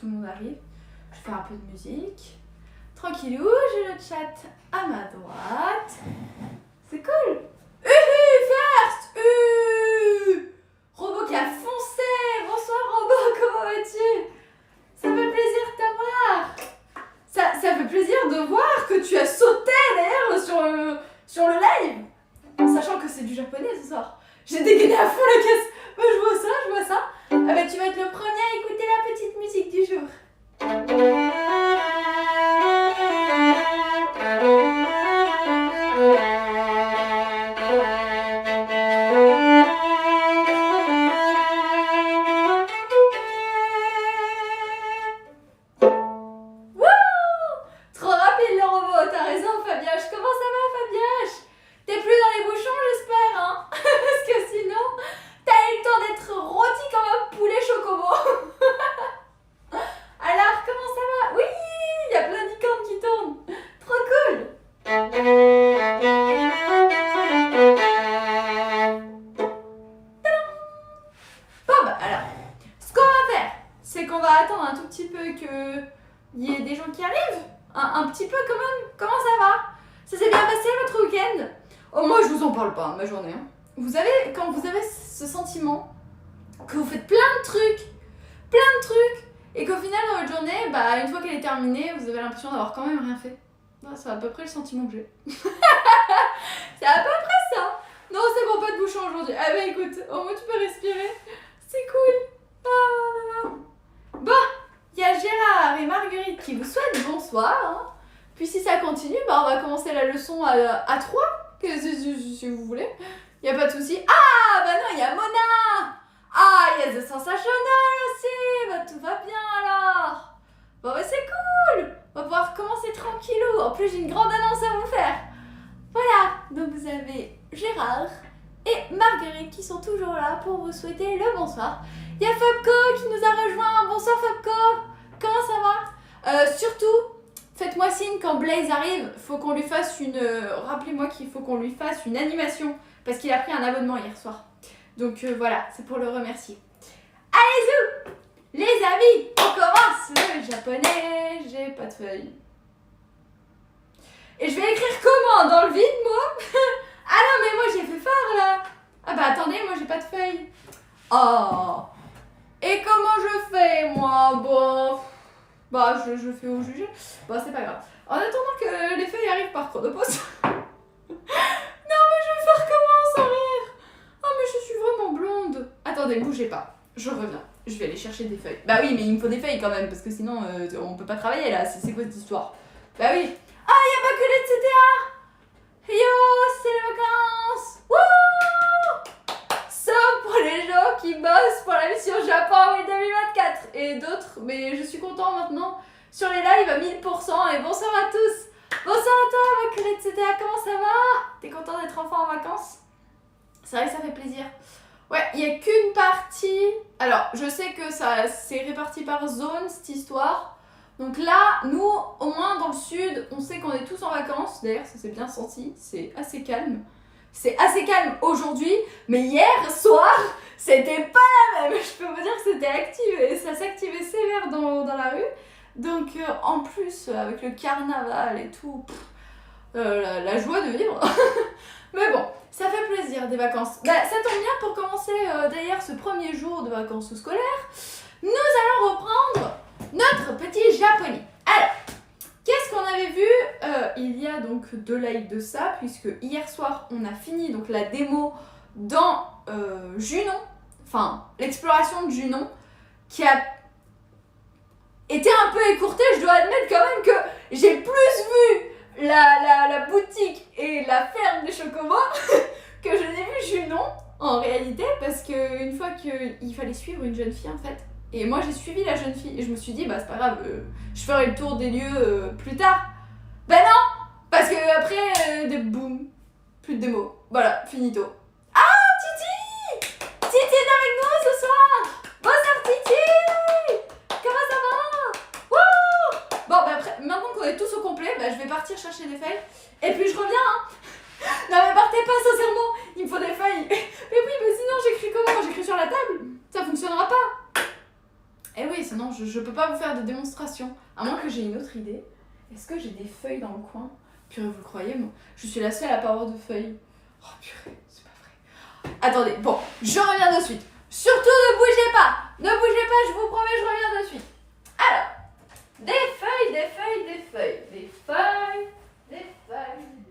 tout le monde arrive. Je fais un peu de musique. Tranquillou, j'ai le chat à ma droite. C'est cool. First Robot qui a foncé. Bonsoir Robot, comment vas-tu? Ça fait plaisir de t'avoir. Ça fait plaisir de voir que tu as sauté d'ailleurs sur le live. En sachant que c'est du japonais ce soir. J'ai dégainé à fond la caisse. Bah, je vois ça. Ah bah tu vas être le premier à écouter la petite musique du jour. Ma journée. Vous avez, quand vous avez ce sentiment que vous faites plein de trucs, et qu'au final dans votre journée, bah, une fois qu'elle est terminée, vous avez l'impression d'avoir quand même rien fait. C'est à peu près le sentiment que j'ai. C'est à peu près ça. Non, c'est bon, pas de bouchon aujourd'hui. Ah bah écoute, au moins tu peux respirer. C'est cool. Ah. Bon, il y a Gérard et Marguerite qui vous souhaitent bonsoir. Hein. Puis si ça continue, bah, on va commencer la leçon à 3. Si vous voulez, il n'y a pas de souci. Ah, bah non, il y a Mona. Ah, il y a The Sensational aussi. Bah tout va bien alors. Bon, bah c'est cool. On va pouvoir commencer tranquillou. En plus, j'ai une grande annonce à vous faire. Voilà, donc vous avez Gérard et Marguerite qui sont toujours là pour vous souhaiter le bonsoir. Il y a Fabco qui nous a rejoint. Bonsoir Fabco. Comment ça va? Surtout, faites-moi signe quand Blaze arrive, faut qu'on lui fasse rappelez-moi qu'il faut qu'on lui fasse une animation, parce qu'il a pris un abonnement hier soir. Donc voilà, c'est pour le remercier. Allez zou les amis, on commence le japonais, j'ai pas de feuille. Et je vais écrire comment? Dans le vide, moi? Ah non, mais moi j'ai fait fort là. Ah bah attendez, moi j'ai pas de feuille. Oh. Et comment je fais, moi? Bon... Bah, je fais au jugé. Bon, c'est pas grave. En attendant que les feuilles arrivent par chronopost. Non, mais je vais faire comment sans rire? Oh, mais je suis vraiment blonde. Attendez, bougez pas. Je reviens. Je vais aller chercher des feuilles. Bah oui, mais il me faut des feuilles quand même, parce que sinon, on peut pas travailler là. C'est quoi cette histoire? Bah oui. Ah, y a pas que les CTA. Yo, c'est les vacances. Wouh! Sauf pour les gens qui bossent pour la mission Japon 2024 et d'autres, mais je suis content maintenant sur les lives à 1000%. Et bonsoir à tous. Bonsoir à toi, ma collègue CTA, comment ça va? T'es content d'être enfin en vacances? C'est vrai que ça fait plaisir. Ouais, il n'y a qu'une partie. Alors, je sais que ça c'est réparti par zone cette histoire. Donc là, nous, au moins dans le sud, on sait qu'on est tous en vacances. D'ailleurs, ça s'est bien senti, c'est assez calme. C'est assez calme aujourd'hui, mais hier soir, c'était pas la même. Je peux vous dire que c'était activé, ça s'activait sévère dans la rue. Donc en plus, avec le carnaval et tout, la joie de vivre. Mais bon, ça fait plaisir des vacances. Bah, ça tombe bien pour commencer d'ailleurs ce premier jour de vacances scolaires. Nous allons reprendre notre petit japonais. Alors, qu'est-ce qu'on avait vu? Il y a donc 2 lives de ça, puisque hier soir, on a fini donc la démo dans Junon, enfin l'exploration de Junon, qui a été un peu écourtée. Je dois admettre quand même que j'ai plus vu la boutique et la ferme des chocobos que je n'ai vu Junon en réalité, parce qu'une fois qu'il fallait suivre une jeune fille en fait. Et moi j'ai suivi la jeune fille et je me suis dit bah c'est pas grave, je ferai le tour des lieux plus tard. Bah non, parce que après boum, plus de démo. Voilà, finito. Ah Titi, Titi est avec nous ce soir. Bonsoir Titi. Comment ça va? Wouh. Bon bah après, maintenant qu'on est tous au complet, bah je vais partir chercher des feuilles et puis je reviens. Hein. Non mais partez pas sincèrement, il me faut des feuilles. Mais oui, mais sinon j'écris comment? J'écris sur la table, ça fonctionnera pas. Eh oui, sinon je peux pas vous faire de démonstration. À moins que j'ai une autre idée. Est-ce que j'ai des feuilles dans le coin? Purée, vous le croyez, moi? Je suis la seule à pas avoir de feuilles. Oh purée, c'est pas vrai. Attendez, bon, je reviens de suite. Surtout ne bougez pas! Ne bougez pas, je vous promets, je reviens de suite. Alors, des feuilles, des feuilles, des feuilles, des feuilles, des feuilles,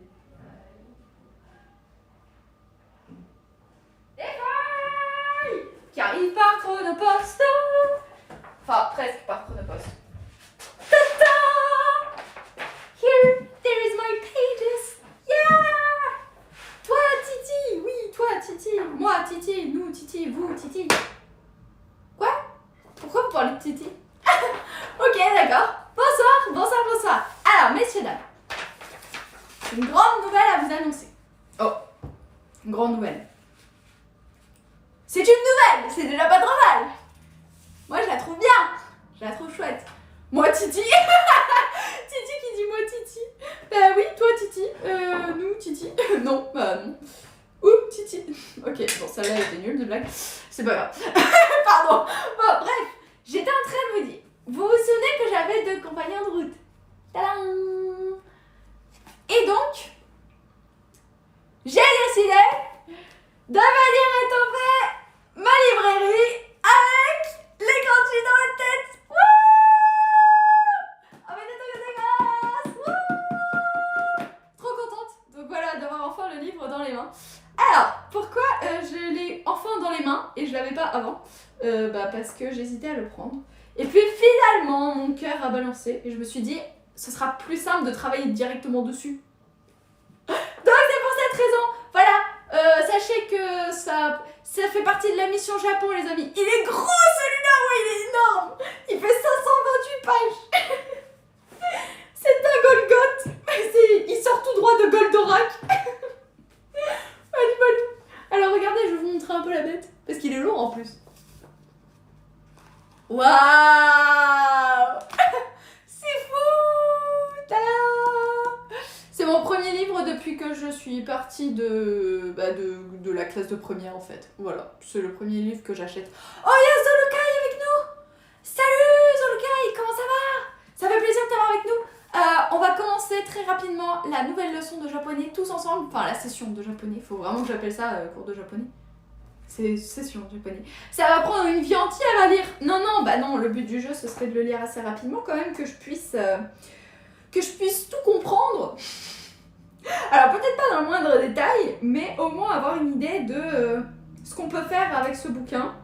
des feuilles qui arrivent par chronopost. Enfin, presque par chronopost. Ta-ta! Here, there is my pages. Yeah! Toi, Titi, oui, toi, Titi, moi, Titi, nous, Titi, vous, Titi. Quoi? Pourquoi vous parlez de Titi? Ok, d'accord. Bonsoir, bonsoir, bonsoir. Alors, messieurs, dames, une grande nouvelle à vous annoncer. Oh, une grande nouvelle. C'est une nouvelle, c'est déjà pas trop mal. Moi, je la trouve bien. Je la trouve chouette. Moi, Titi. Titi qui dit moi, Titi. Bah oui, toi, Titi. Nous, Titi. Non, bah non. Ouh, Titi. Ok, bon, celle-là était nulle de blague. C'est pas grave. Pardon. Bon, bref, j'étais en train de vous dire. Vous vous souvenez que j'avais 2 compagnons de route? Tadam! Et donc, j'ai décidé de venir étoffer ma librairie avec les gratuits dans la tête. Wouh! Avec des trucs de dégueulasses. Trop contente. Donc voilà, d'avoir enfin le livre dans les mains. Alors, pourquoi je l'ai enfin dans les mains et je l'avais pas avant? Parce que j'hésitais à le prendre. Et puis finalement, mon cœur a balancé et je me suis dit, ce sera plus simple de travailler directement dessus. Donc c'est pour cette raison, voilà, sachez que ça fait partie de la mission Japon, les amis. Il est gros celui-là, ouais, il est énorme. Il fait 528 pages. C'est un Golgoth. Il sort tout droit de Goldorak. Alors regardez, je vais vous montrer un peu la bête, parce qu'il est lourd en plus. Waouh. C'est fou. Tada. C'est mon premier livre depuis que je suis partie de la classe de première en fait. Voilà, c'est le premier livre que j'achète. Oh, il y a Zolukai avec nous. Salut Zolukai, comment ça va? Ça fait plaisir de t'avoir avec nous. On va commencer très rapidement la nouvelle leçon de japonais tous ensemble. Enfin, la session de japonais, il faut vraiment que j'appelle ça cours de japonais. C'est session de japonais. Ça va prendre une vie entière à lire. Non, bah non, le but du jeu ce serait de le lire assez rapidement quand même, que je puisse tout comprendre. Alors peut-être pas dans le moindre détail, mais au moins avoir une idée de ce qu'on peut faire avec ce bouquin.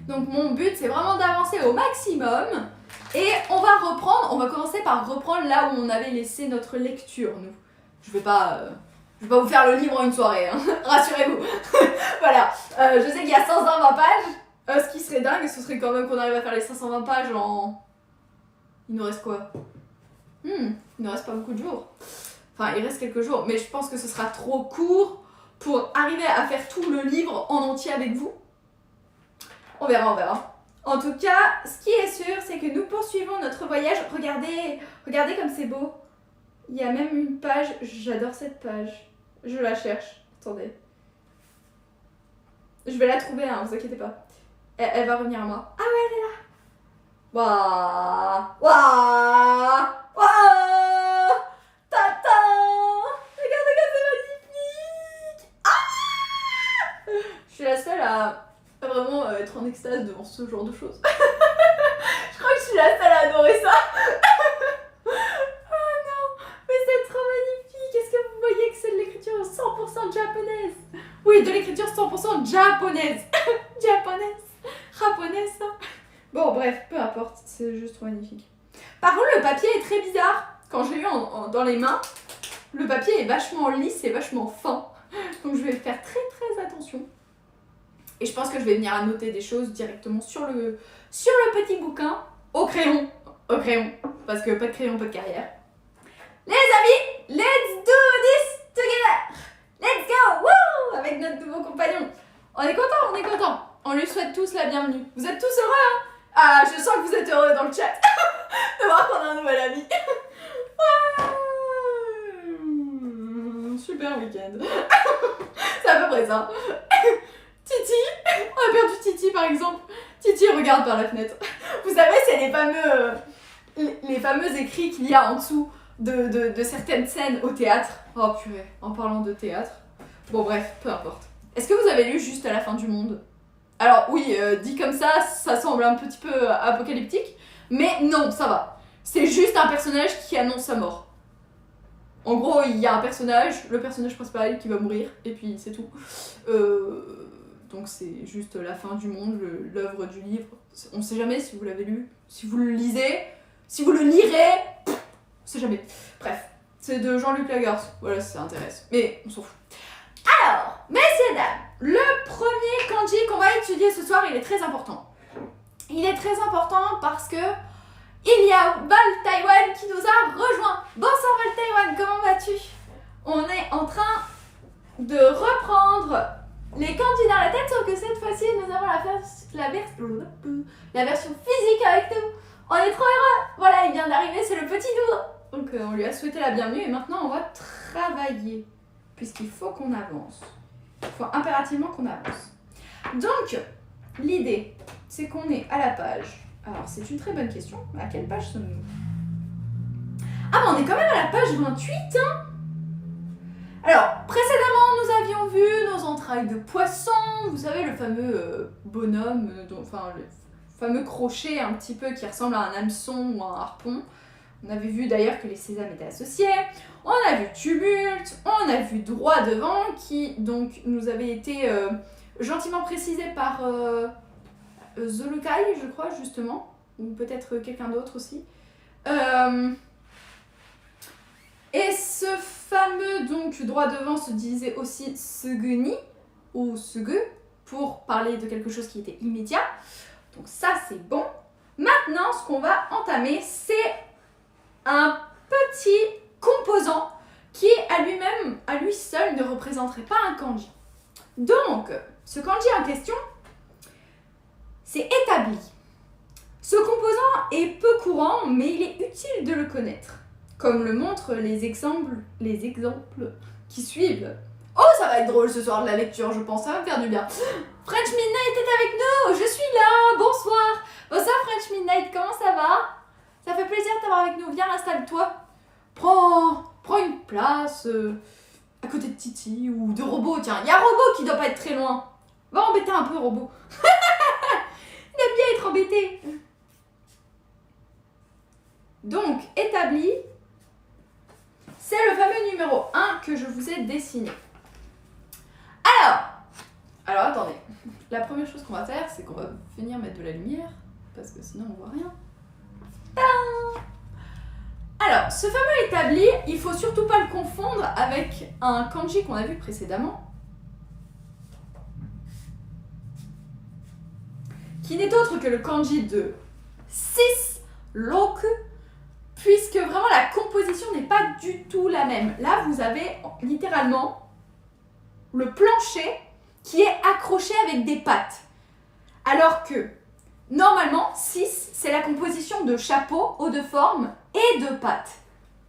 Donc mon but c'est vraiment d'avancer au maximum. Et on va commencer par reprendre là où on avait laissé notre lecture, nous. Je vais pas vous faire le livre en une soirée, hein. Rassurez-vous. Voilà, je sais qu'il y a 520 pages, ce qui serait dingue, ce serait quand même qu'on arrive à faire les 520 pages en... Il nous reste quoi? Il nous reste pas beaucoup de jours. Enfin, il reste quelques jours, mais je pense que ce sera trop court pour arriver à faire tout le livre en entier avec vous. On verra. En tout cas, ce qui est sûr, c'est que nous poursuivons notre voyage. Regardez comme c'est beau. Il y a même une page, j'adore cette page. Je la cherche, attendez. Je vais la trouver, hein, vous inquiétez pas. Elle va revenir à moi. Ah ouais, elle est là. Waouh. Tata. Regardez comme c'est magnifique. Ah. Je suis la seule à vraiment être en extase devant ce genre de choses. Je crois que je suis la seule à adorer ça. Oh non, mais c'est trop magnifique. Est-ce que vous voyez que c'est de l'écriture 100% japonaise? Oui, de l'écriture 100% japonaise. Japonaise, ça. Bon, bref, peu importe, c'est juste magnifique. Par contre, le papier est très bizarre. Quand je l'ai eu dans les mains, le papier est vachement lisse et vachement fin. Donc je vais faire très attention. Et je pense que je vais venir annoter des choses directement sur le petit bouquin au crayon. Parce que pas de crayon, pas de carrière. Les amis, let's do this together. Let's go, woo, avec notre nouveau compagnon. On est content. On lui souhaite tous la bienvenue. Vous êtes tous heureux, hein? Ah, je sens que vous êtes heureux dans le chat de voir qu'on a un nouvel ami. Super week-end. C'est à peu près ça. Titi, on a perdu Titi par exemple. Titi regarde par la fenêtre. Vous savez, c'est les fameux écrits qu'il y a en dessous de certaines scènes au théâtre. Oh purée, en parlant de théâtre. Bon bref, peu importe. Est-ce que vous avez lu Juste à la fin du monde? Alors oui, dit comme ça semble un petit peu apocalyptique, mais non, ça va. C'est juste un personnage qui annonce sa mort. En gros, il y a un personnage, le personnage principal qui va mourir, et puis c'est tout. Donc c'est juste la fin du monde, l'œuvre du livre. On sait jamais si vous l'avez lu, si vous le lisez, si vous le lirez, on sait jamais. Bref, c'est de Jean-Luc Lagarde, voilà si ça intéresse, mais on s'en fout. Alors, messieurs dames, le premier kanji qu'on va étudier ce soir, il est très important. Il est très important parce que il y a Val Taïwan qui nous a rejoint. Bonsoir Val Taïwan, comment vas-tu? On est en train de reprendre les kanji dans la tête, sauf que cette fois-ci, nous avons la version physique avec nous. On est trop heureux. Voilà, il vient d'arriver, c'est le petit Doudou. Donc on lui a souhaité la bienvenue et maintenant on va travailler. Puisqu'il faut qu'on avance. Il faut impérativement qu'on avance. Donc, l'idée, c'est qu'on est à la page. Alors, c'est une très bonne question. À quelle page sommes-nous? Ah, mais on est quand même à la page 28, hein. Alors, précédemment, nous avions vu nos entrailles de poisson. Vous savez, le fameux bonhomme, enfin, le fameux crochet un petit peu qui ressemble à un hameçon ou un harpon. On avait vu d'ailleurs que les sésames étaient associés. On a vu tumulte, on a vu droit devant qui donc nous avait été gentiment précisé par Zolokai, je crois justement, ou peut-être quelqu'un d'autre aussi. Et ce fameux donc droit devant se disait aussi Suguni ou Sugu pour parler de quelque chose qui était immédiat. Donc ça c'est bon. Maintenant ce qu'on va entamer c'est un petit composant qui à lui seul ne représenterait pas un kanji. Donc, ce kanji en question, c'est établi. Ce composant est peu courant, mais il est utile de le connaître, comme le montrent les exemples qui suivent. Oh, ça va être drôle ce soir de la lecture, je pense, ça va me faire du bien. French Midnight est avec nous, je suis là, bonsoir. Bonsoir French Midnight, comment ça va? Ça fait plaisir de t'avoir avec nous, viens, installe-toi. Prends une place à côté de Titi ou de Robot. Tiens, il y a Robot qui doit pas être très loin. Va embêter un peu Robot. Il aime bien être embêté. Donc, établi, c'est le fameux numéro 1 que je vous ai dessiné. Alors attendez. La première chose qu'on va faire, c'est qu'on va venir mettre de la lumière, parce que sinon on voit rien. Tadam! Alors, ce fameux établi, il faut surtout pas le confondre avec un kanji qu'on a vu précédemment, qui n'est autre que le kanji de 6 roku, puisque vraiment la composition n'est pas du tout la même. Là, vous avez littéralement le plancher qui est accroché avec des pattes, alors que normalement, 6, c'est la composition de chapeau, haut de forme et de pattes.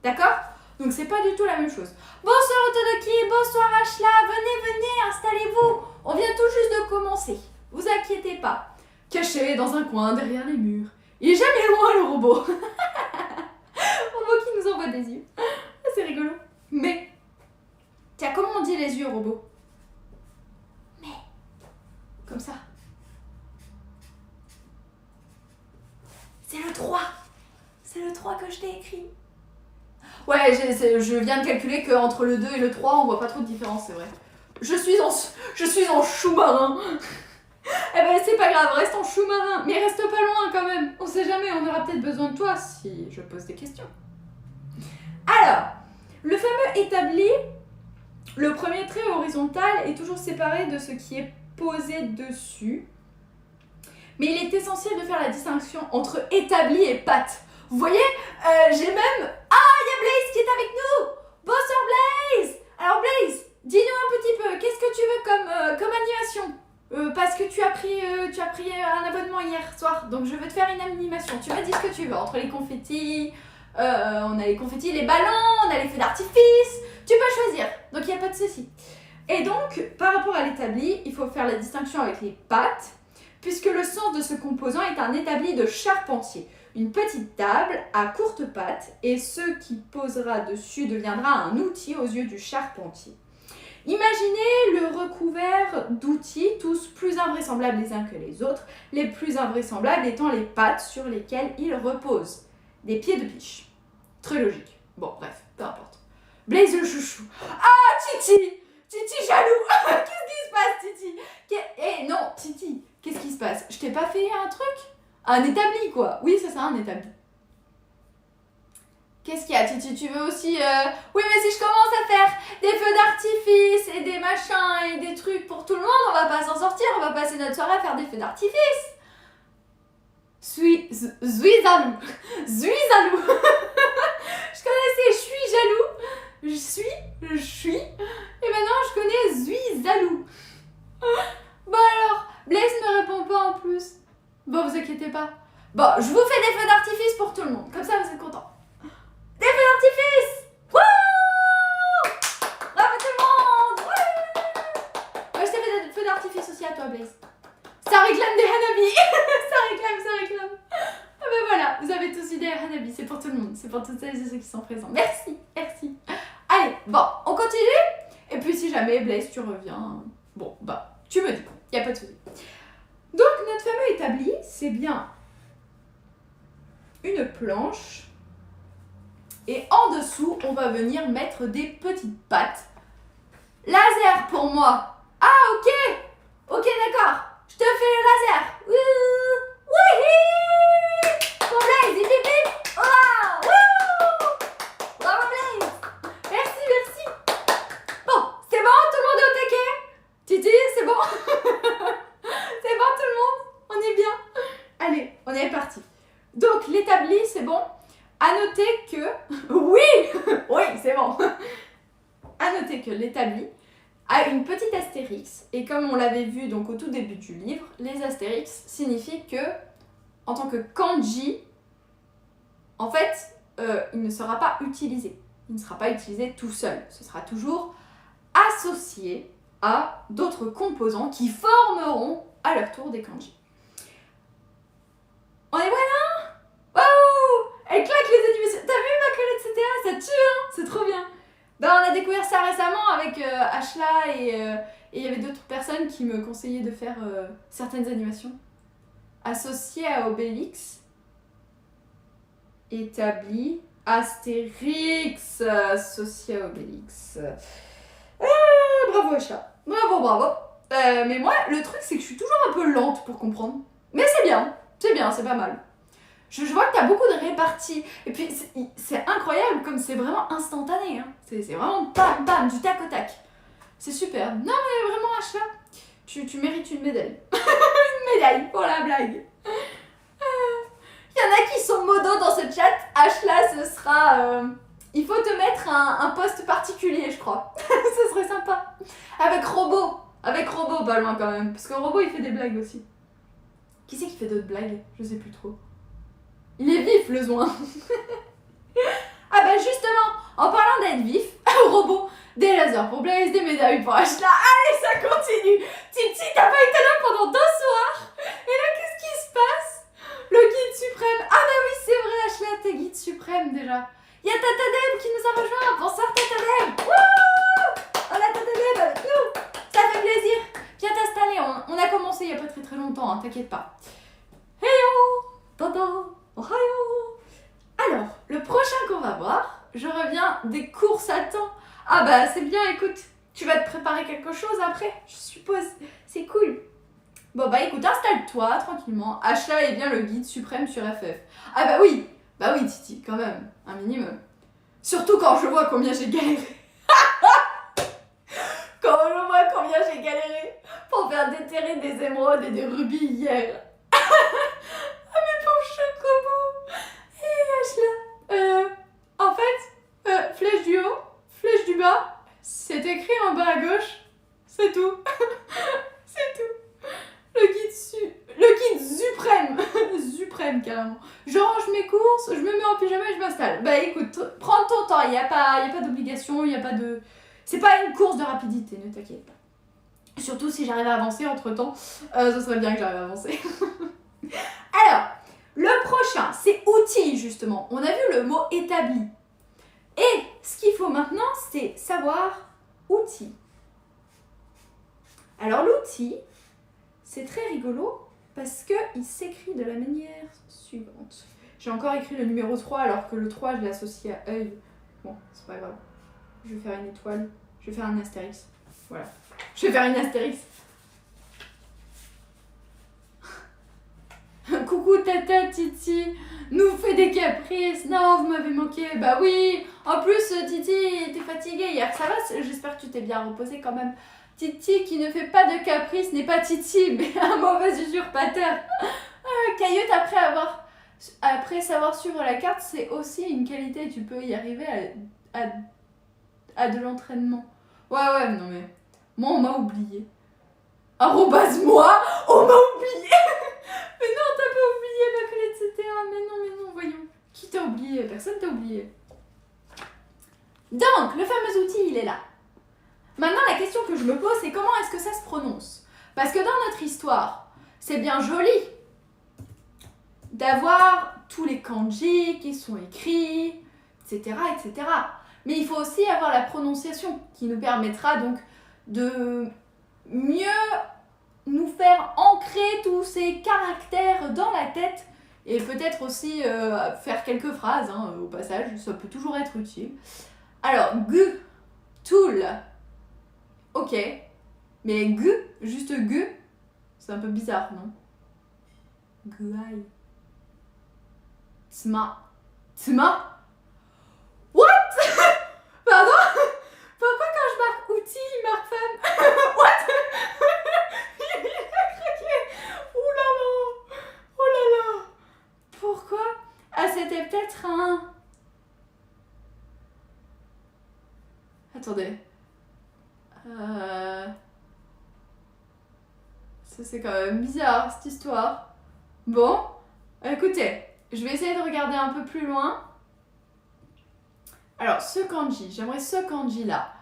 D'accord? Donc c'est pas du tout la même chose. Bonsoir Otodoki, bonsoir Ashla, venez, installez-vous. On vient tout juste de commencer. Vous inquiétez pas. Caché dans un coin, derrière les murs. Il est jamais loin le robot. Robot qui nous envoie des yeux. C'est rigolo. Mais, tiens, comment on dit les yeux, robot? Mais, comme ça. C'est le 3. C'est le 3 que je t'ai écrit. Ouais, je viens de calculer qu'entre le 2 et le 3, on voit pas trop de différence, c'est vrai. Je suis en chou-marin. Eh ben, c'est pas grave, reste en chou-marin. Mais reste pas loin quand même. On sait jamais, on aura peut-être besoin de toi si je pose des questions. Alors, le fameux établi, le premier trait horizontal est toujours séparé de ce qui est posé dessus. Mais il est essentiel de faire la distinction entre établi et patte. Vous voyez, j'ai même... Ah, il y a Blaze qui est avec nous. Bonsoir Blaze. Alors Blaze, dis-nous un petit peu, qu'est-ce que tu veux comme animation? Parce que tu as pris un abonnement hier soir, donc je veux te faire une animation. Tu m'as dit ce que tu veux, entre les confettis, on a les confettis, les ballons, on a les feux d'artifice, tu peux choisir, donc il n'y a pas de souci. Et donc, par rapport à l'établi, il faut faire la distinction avec les pattes, puisque le sens de ce composant est un établi de charpentier. Une petite table à courtes pattes, et ce qui posera dessus deviendra un outil aux yeux du charpentier. Imaginez le recouvert d'outils, tous plus invraisemblables les uns que les autres, les plus invraisemblables étant les pattes sur lesquelles ils reposent. Des pieds de biche. Très logique. Bon, bref, peu importe. Blaise le chouchou. Ah, Titi! Titi jaloux! Qu'est-ce qui se passe, Titi? Eh non, Titi, qu'est-ce qui se passe? Je t'ai pas fait un truc? Un établi, quoi. Oui, c'est ça, un établi. Qu'est-ce qu'il y a, Titi? Tu veux aussi... Oui, mais si je commence à faire des feux d'artifice et des machins et des trucs pour tout le monde, on va pas s'en sortir, on va passer notre soirée à faire des feux d'artifice. Suis jaloux. Je connaissais je suis jaloux. Je suis. Et maintenant, je connais suis jaloux. Bon alors, Blaise ne répond pas en plus. Bon, vous inquiétez pas. Bon, je vous fais des feux d'artifice pour tout le monde. Comme ça, vous êtes contents. Des feux d'artifice! Wouh! Bravo tout le monde! Ouais! Moi, je t'ai fait des feux d'artifice aussi à toi, Blaise. Ça réclame des hanabi. ça réclame. Ah ben voilà, vous avez tous eu des hanabi. C'est pour tout le monde. C'est pour toutes celles et ceux qui sont présents. Merci. Allez, bon, on continue. Et puis si jamais, Blaise, tu reviens, bon, bah, tu me dis. Y a pas de souci. Donc, notre fameux établi, c'est bien une planche. Et en dessous, on va venir mettre des petites pattes. Laser pour moi. Ah, ok, d'accord. Je te fais le laser. Wouhou! Bon, Blaise, bip bip bip. Oh, wouh! Bravo, Blaise. Merci. Bon, c'est bon, tout le monde est au taquet? Titi, c'est bon? C'est bon, tout le monde? On est bien? Allez, on est parti. Donc, l'établi, c'est bon? À noter que... Oui, c'est bon. À noter que l'établi a une petite astérix. Et comme on l'avait vu donc au tout début du livre, les astérix signifient que, en tant que kanji, en fait, il ne sera pas utilisé. Il ne sera pas utilisé tout seul. Ce sera toujours associé à d'autres composants qui formeront à leur tour des kanji. On est voilà? Waouh! Elle claque les animations. T'as vu ma collette, etc. Ça tue, hein? C'est trop bien. Ben, on a découvert ça récemment avec Ashla et il y avait d'autres personnes qui me conseillaient de faire certaines animations associées à Obélix. Établi Astérix associé à Obélix. Bravo Ashla. Bravo. Mais moi, le truc, c'est que je suis toujours un peu lente pour comprendre. Mais c'est bien, c'est pas mal. Je vois que t'as beaucoup de réparties. Et puis, c'est incroyable comme c'est vraiment instantané. Hein. C'est vraiment bam, du tac au tac. C'est super. Non, mais vraiment, Ashla, tu mérites une médaille. Une médaille pour la blague. Il y en a qui sont modos dans ce chat. Ashla, ce sera... il faut te mettre un poste particulier, je crois. Ce serait sympa. Avec Robot, pas loin quand même. Parce que Robot, il fait des blagues aussi. Qui c'est qui fait d'autres blagues? Je sais plus trop. Il est vif, le Zoin. Ah bah justement, en parlant d'être vif, Robot, des lasers pour Blaise, des médailles pour Ashla. Allez, ça continue. Titi, t'as pas été là pendant 2 soirs. Et là, qu'est-ce qui se passe? Le guide suprême. Ah bah oui, c'est vrai, Ashla, t'es guide suprême déjà. Il y a Tata Deb qui nous a rejoint. Bonsoir, Tata Deb. Wouh! On a Tata Deb avec nous. Ça fait plaisir. Viens t'installer. On a commencé il y a pas très longtemps, hein, t'inquiète pas. Heyo, Tata. Ohio. Alors, le prochain qu'on va voir, je reviens des courses à temps. Ah bah c'est bien, écoute, tu vas te préparer quelque chose après, je suppose. C'est cool. Bon bah écoute, installe-toi tranquillement. Ashla est bien le guide suprême sur FF. Ah bah oui, Titi, quand même, un minimum. Surtout quand je vois combien j'ai galéré. Quand je vois combien j'ai galéré pour faire déterrer des émeraudes et des rubis hier. En fait, flèche du haut, flèche du bas, c'est écrit en bas à gauche, c'est tout. C'est tout. Le guide suprême, suprême carrément. Je range mes courses, je me mets en pyjama et je m'installe. Bah écoute, prends ton temps, il y a pas d'obligation, il y a pas de... C'est pas une course de rapidité, ne t'inquiète pas. Surtout si j'arrive à avancer entre-temps, ce serait bien que j'arrive à avancer. Alors, le prochain, c'est outil justement. On a vu le mot établi. Et ce qu'il faut maintenant, c'est savoir outil. Alors l'outil, c'est très rigolo parce qu'il s'écrit de la manière suivante. J'ai encore écrit le numéro 3 alors que le 3, je l'ai associé à œil. Bon, c'est pas grave. Je vais faire une étoile. Je vais faire un astérix. Voilà. Je vais faire une astérix. Coucou Tata Titi, nous fait des caprices. Non, vous m'avez manqué. Bah oui. En plus, Titi, t'es fatiguée hier. Ça va? J'espère que tu t'es bien reposée quand même. Titi qui ne fait pas de caprices n'est pas Titi, mais un mauvais usurpateur. Cailloute, après savoir suivre la carte, c'est aussi une qualité. Tu peux y arriver à de l'entraînement. Ouais, non mais... Moi, on m'a oublié. Arrobase moi, on m'a oublié. Mais non, t'as pas oublié, Baclé, etc. Mais non, voyons. Qui t'a oublié? Personne t'a oublié. Donc, le fameux outil, il est là. Maintenant, la question que je me pose, c'est comment est-ce que ça se prononce? Parce que dans notre histoire, c'est bien joli d'avoir tous les kanji qui sont écrits, etc., etc. Mais il faut aussi avoir la prononciation qui nous permettra donc de mieux nous faire ancrer tous ces caractères dans la tête et peut-être aussi faire quelques phrases au passage, ça peut toujours être utile. Alors, gu, tool, ok, mais gu, juste gu, c'est un peu bizarre, non? Guai. Tsma. What? Pardon? Pourquoi quand je marque outil, il marque femme? What? Il a craqué. Oh là là. Pourquoi? Ah, c'était peut-être un... Attendez. Ça c'est quand même bizarre cette histoire. Bon, écoutez, je vais essayer de regarder un peu plus loin. Alors, ce kanji, j'aimerais ce kanji là.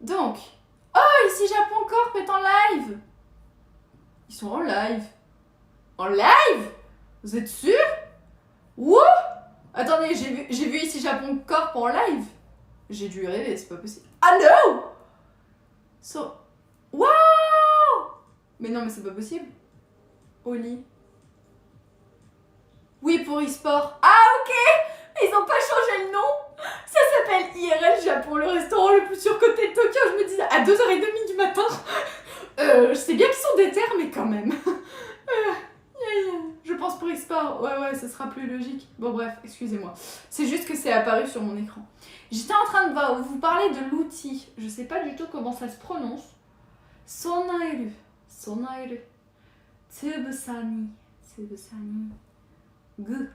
Donc, oh, ici Japon Corp est en live. Ils sont en live. En live? Vous êtes sûr? Wouh! Attendez, j'ai vu ici Japon Corp en live. J'ai dû rêver, c'est pas possible. Ah non! Wow! Mais non, mais c'est pas possible. Oli. Oui, pour e-sport. Ah, ok! Ils ont pas changé le nom. Ça s'appelle IRL Japon, le restaurant le plus surcoté de Tokyo. Je me disais, à 2h30 du matin. Je sais bien qu'ils sont déter, mais quand même. Je pense pour e-sport. Ouais, ça sera plus logique. Bon, bref, excusez-moi. C'est juste que c'est apparu sur mon écran. J'étais en train de vous parler de l'outil. Je sais pas du tout comment ça se prononce. Sonairu. Tsubusani. Gu.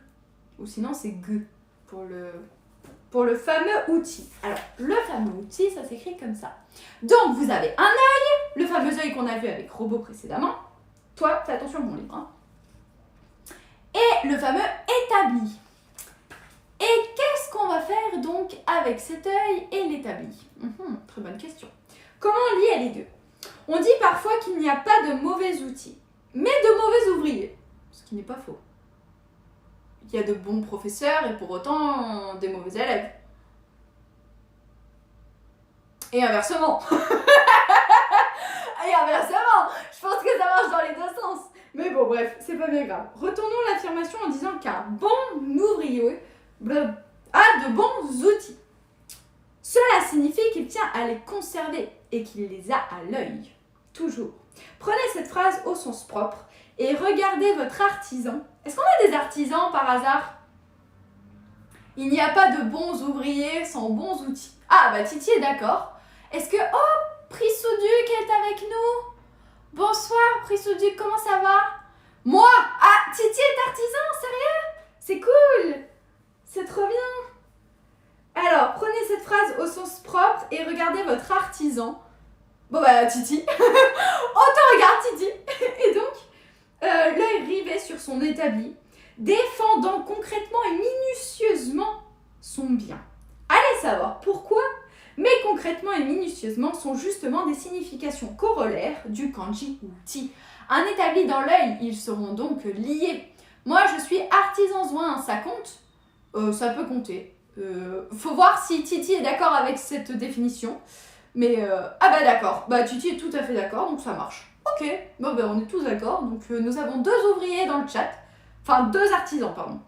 Ou sinon, c'est gu. Pour le fameux outil. Alors, le fameux outil, ça s'écrit comme ça. Donc, vous avez un œil, le fameux œil qu'on a vu avec Robot précédemment. Toi, fais attention à mon livre. Hein. Et le fameux établi. Et qu'est-ce qu'on va faire donc avec cet œil et l'établi? Très bonne question. Comment lier les deux? On dit parfois qu'il n'y a pas de mauvais outils, mais de mauvais ouvriers. Ce qui n'est pas faux. Il y a de bons professeurs et pour autant des mauvais élèves. Et inversement. Je pense que ça marche dans les deux sens. Mais bon, bref, c'est pas bien grave. Retournons l'affirmation en disant qu'un bon ouvrier a de bons outils. Cela signifie qu'il tient à les conserver et qu'il les a à l'œil. Toujours. Prenez cette phrase au sens propre et regardez votre artisan. Est-ce qu'on a des artisans par hasard? Il n'y a pas de bons ouvriers sans bons outils. Ah, bah Titi est d'accord. Est-ce que... Oh, Prissouduc est avec nous. Bonsoir Prissouduc, comment ça va? Moi? Ah, Titi est artisan, sérieux? C'est cool. C'est trop bien. Alors, prenez cette phrase au sens propre et regardez votre artisan. Bon bah Titi. Autant regarde Titi. Et donc, l'œil rivé sur son établi, défendant concrètement et minutieusement son bien. Allez savoir pourquoi, mais concrètement et minutieusement sont justement des significations corollaires du kanji ou ti. Un établi dans l'œil, ils seront donc liés. Moi, je suis artisan zouin, ça compte? Ça peut compter. Faut voir si Titi est d'accord avec cette définition. Mais, ah bah d'accord, bah Titi est tout à fait d'accord, donc ça marche. Ok, bon bah on est tous d'accord, donc nous avons 2 ouvriers dans le chat. Enfin, 2 artisans, pardon.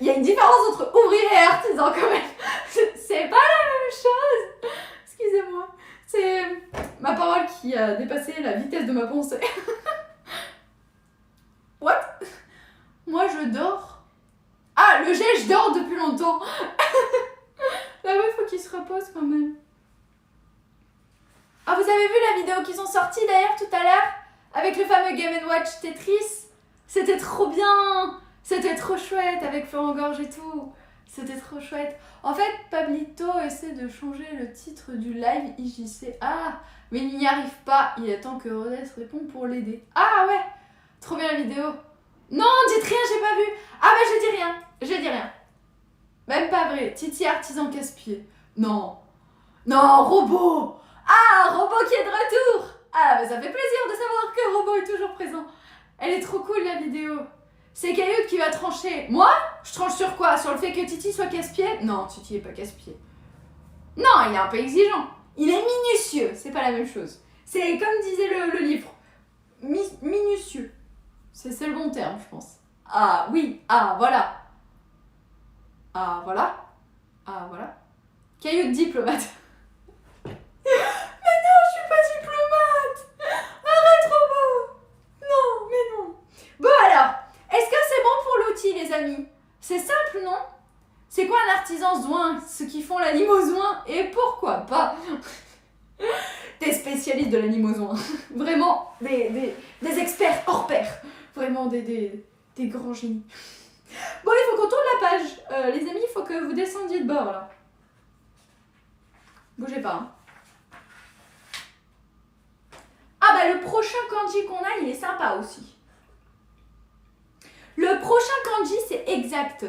Il y a une différence entre ouvrier et artisan quand même. C'est pas la même chose. Excusez-moi. C'est ma parole qui a dépassé la vitesse de ma pensée. What? Moi je dors. Ah, le jet, je dors depuis longtemps. Là, ouais, faut qu'il se repose quand même. Ah, vous avez vu la vidéo qu'ils ont sortie d'ailleurs tout à l'heure? Avec le fameux Game & Watch Tetris? C'était trop bien! C'était trop chouette avec Florent Gorge et tout. C'était trop chouette. En fait, Pablito essaie de changer le titre du live IJC. Ah, mais il n'y arrive pas. Il attend que Rodez réponde pour l'aider. Ah ouais! Trop bien la vidéo. Non, dites rien, j'ai pas vu. Ah bah je dis rien. Je dis rien. Même pas vrai. Titi artisan casse-pied. Non. Non, Robot. Ah, Robot qui est de retour. Ah, bah ça fait plaisir de savoir que Robot est toujours présent. Elle est trop cool la vidéo. C'est Cailloute qui va trancher. Moi? Je tranche sur quoi? Sur le fait que Titi soit casse-pied? Non, Titi est pas casse-pied. Non, il est un peu exigeant. Il est minutieux, c'est pas la même chose. C'est comme disait le livre. Minutieux. C'est le bon terme, je pense. Ah oui, ah voilà. Ah voilà. Ah voilà. Cailloute diplomate. Mais non, je suis pas diplomate. Arrête, Robot. Non, mais non. Bon alors, est-ce que c'est bon pour l'outil, les amis? C'est simple, non? C'est quoi un artisan zouin? Ceux qui font l'anime au zouin? Et pourquoi pas? Des spécialistes de l'anime au zouin. Vraiment, des experts hors pair. Vraiment des grands génies. Bon, il faut qu'on tourne la page. Les amis, il faut que vous descendiez de bord, là. Bougez pas, hein. Ah bah le prochain kanji qu'on a, il est sympa aussi. Le prochain kanji, c'est exact.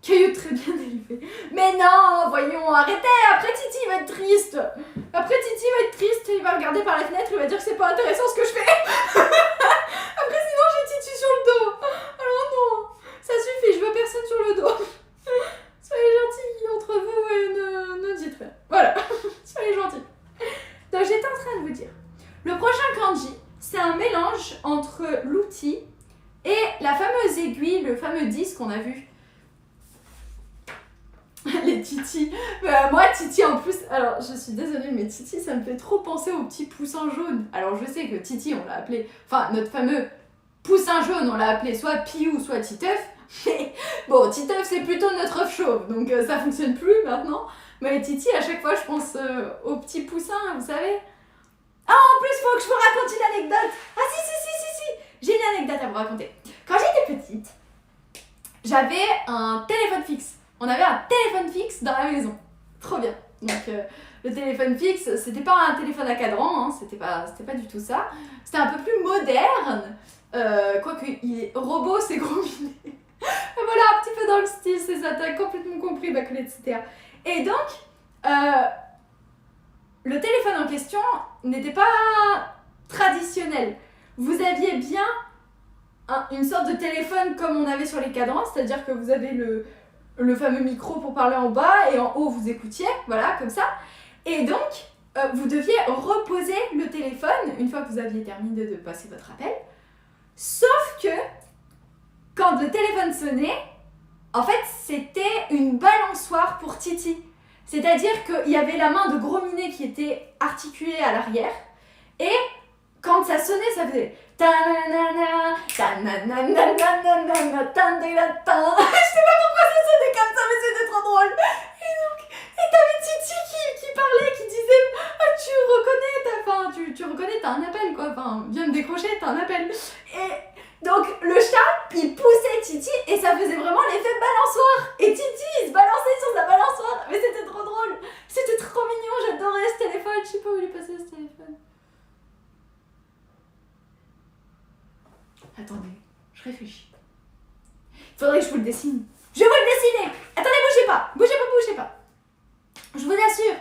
Caillou très bien élevé. Mais non, voyons, arrêtez. Après Titi, il va être triste. Après Titi va être triste, il va regarder par la fenêtre, il va dire que c'est pas intéressant ce que je fais. Après sinon, j'ai Titi sur le dos. Alors non, ça suffit, je veux personne sur le dos. Soyez gentils entre vous et ne dites rien. Voilà, soyez gentils. Donc j'étais en train de vous dire. Le prochain kanji, c'est un mélange entre l'outil et la fameuse aiguille, le fameux disque qu'on a vu. Les Titi. Moi, Titi en plus, alors je suis désolée, mais Titi, ça me fait trop penser au petit poussin jaune. Alors je sais que Titi, on l'a appelé, enfin notre fameux poussin jaune, on l'a appelé soit Piou, soit Titeuf. Mais bon, Titeuf, c'est plutôt notre œuf chauve, donc ça fonctionne plus maintenant. Mais Titi, à chaque fois, je pense au petit poussin, vous savez. Ah, en plus, faut que je vous raconte une anecdote. Ah si, j'ai une anecdote à vous raconter. Quand j'étais petite, j'avais un téléphone fixe. On avait un téléphone fixe dans la maison. Trop bien. Donc, le téléphone fixe, c'était pas un téléphone à cadran, hein, c'était pas du tout ça. C'était un peu plus moderne. Quoique, Robot, c'est gros minet. Voilà, un petit peu dans le style, c'est ça, t'as complètement compris, Bacolette, etc. Et donc, le téléphone en question n'était pas traditionnel. Vous aviez bien une sorte de téléphone comme on avait sur les cadrans, c'est-à-dire que vous avez le fameux micro pour parler en bas et en haut vous écoutiez, voilà, comme ça. Et donc, vous deviez reposer le téléphone une fois que vous aviez terminé de passer votre appel. Sauf que, quand le téléphone sonnait, en fait, c'était une balançoire pour Titi. C'est-à-dire qu'il y avait la main de Gros Minet qui était articulée à l'arrière. Et quand ça sonnait, ça faisait... Je sais pas pourquoi ça sonnait comme ça, mais c'était trop drôle. Et t'avais Titi qui parlait, qui disait ah, tu reconnais, t'as un appel quoi, enfin, viens me décrocher, t'as un appel. Et donc le chat, il poussait Titi et ça faisait vraiment l'effet balançoire. Et Titi, il se balançait sur sa balançoire. Mais c'était trop drôle, c'était trop mignon, j'adorais ce téléphone. Je sais pas où il est passé ce téléphone. Attendez, je réfléchis. Il faudrait que je vous le dessine. Je vais vous le dessiner. Attendez, bougez pas. Je vous assure.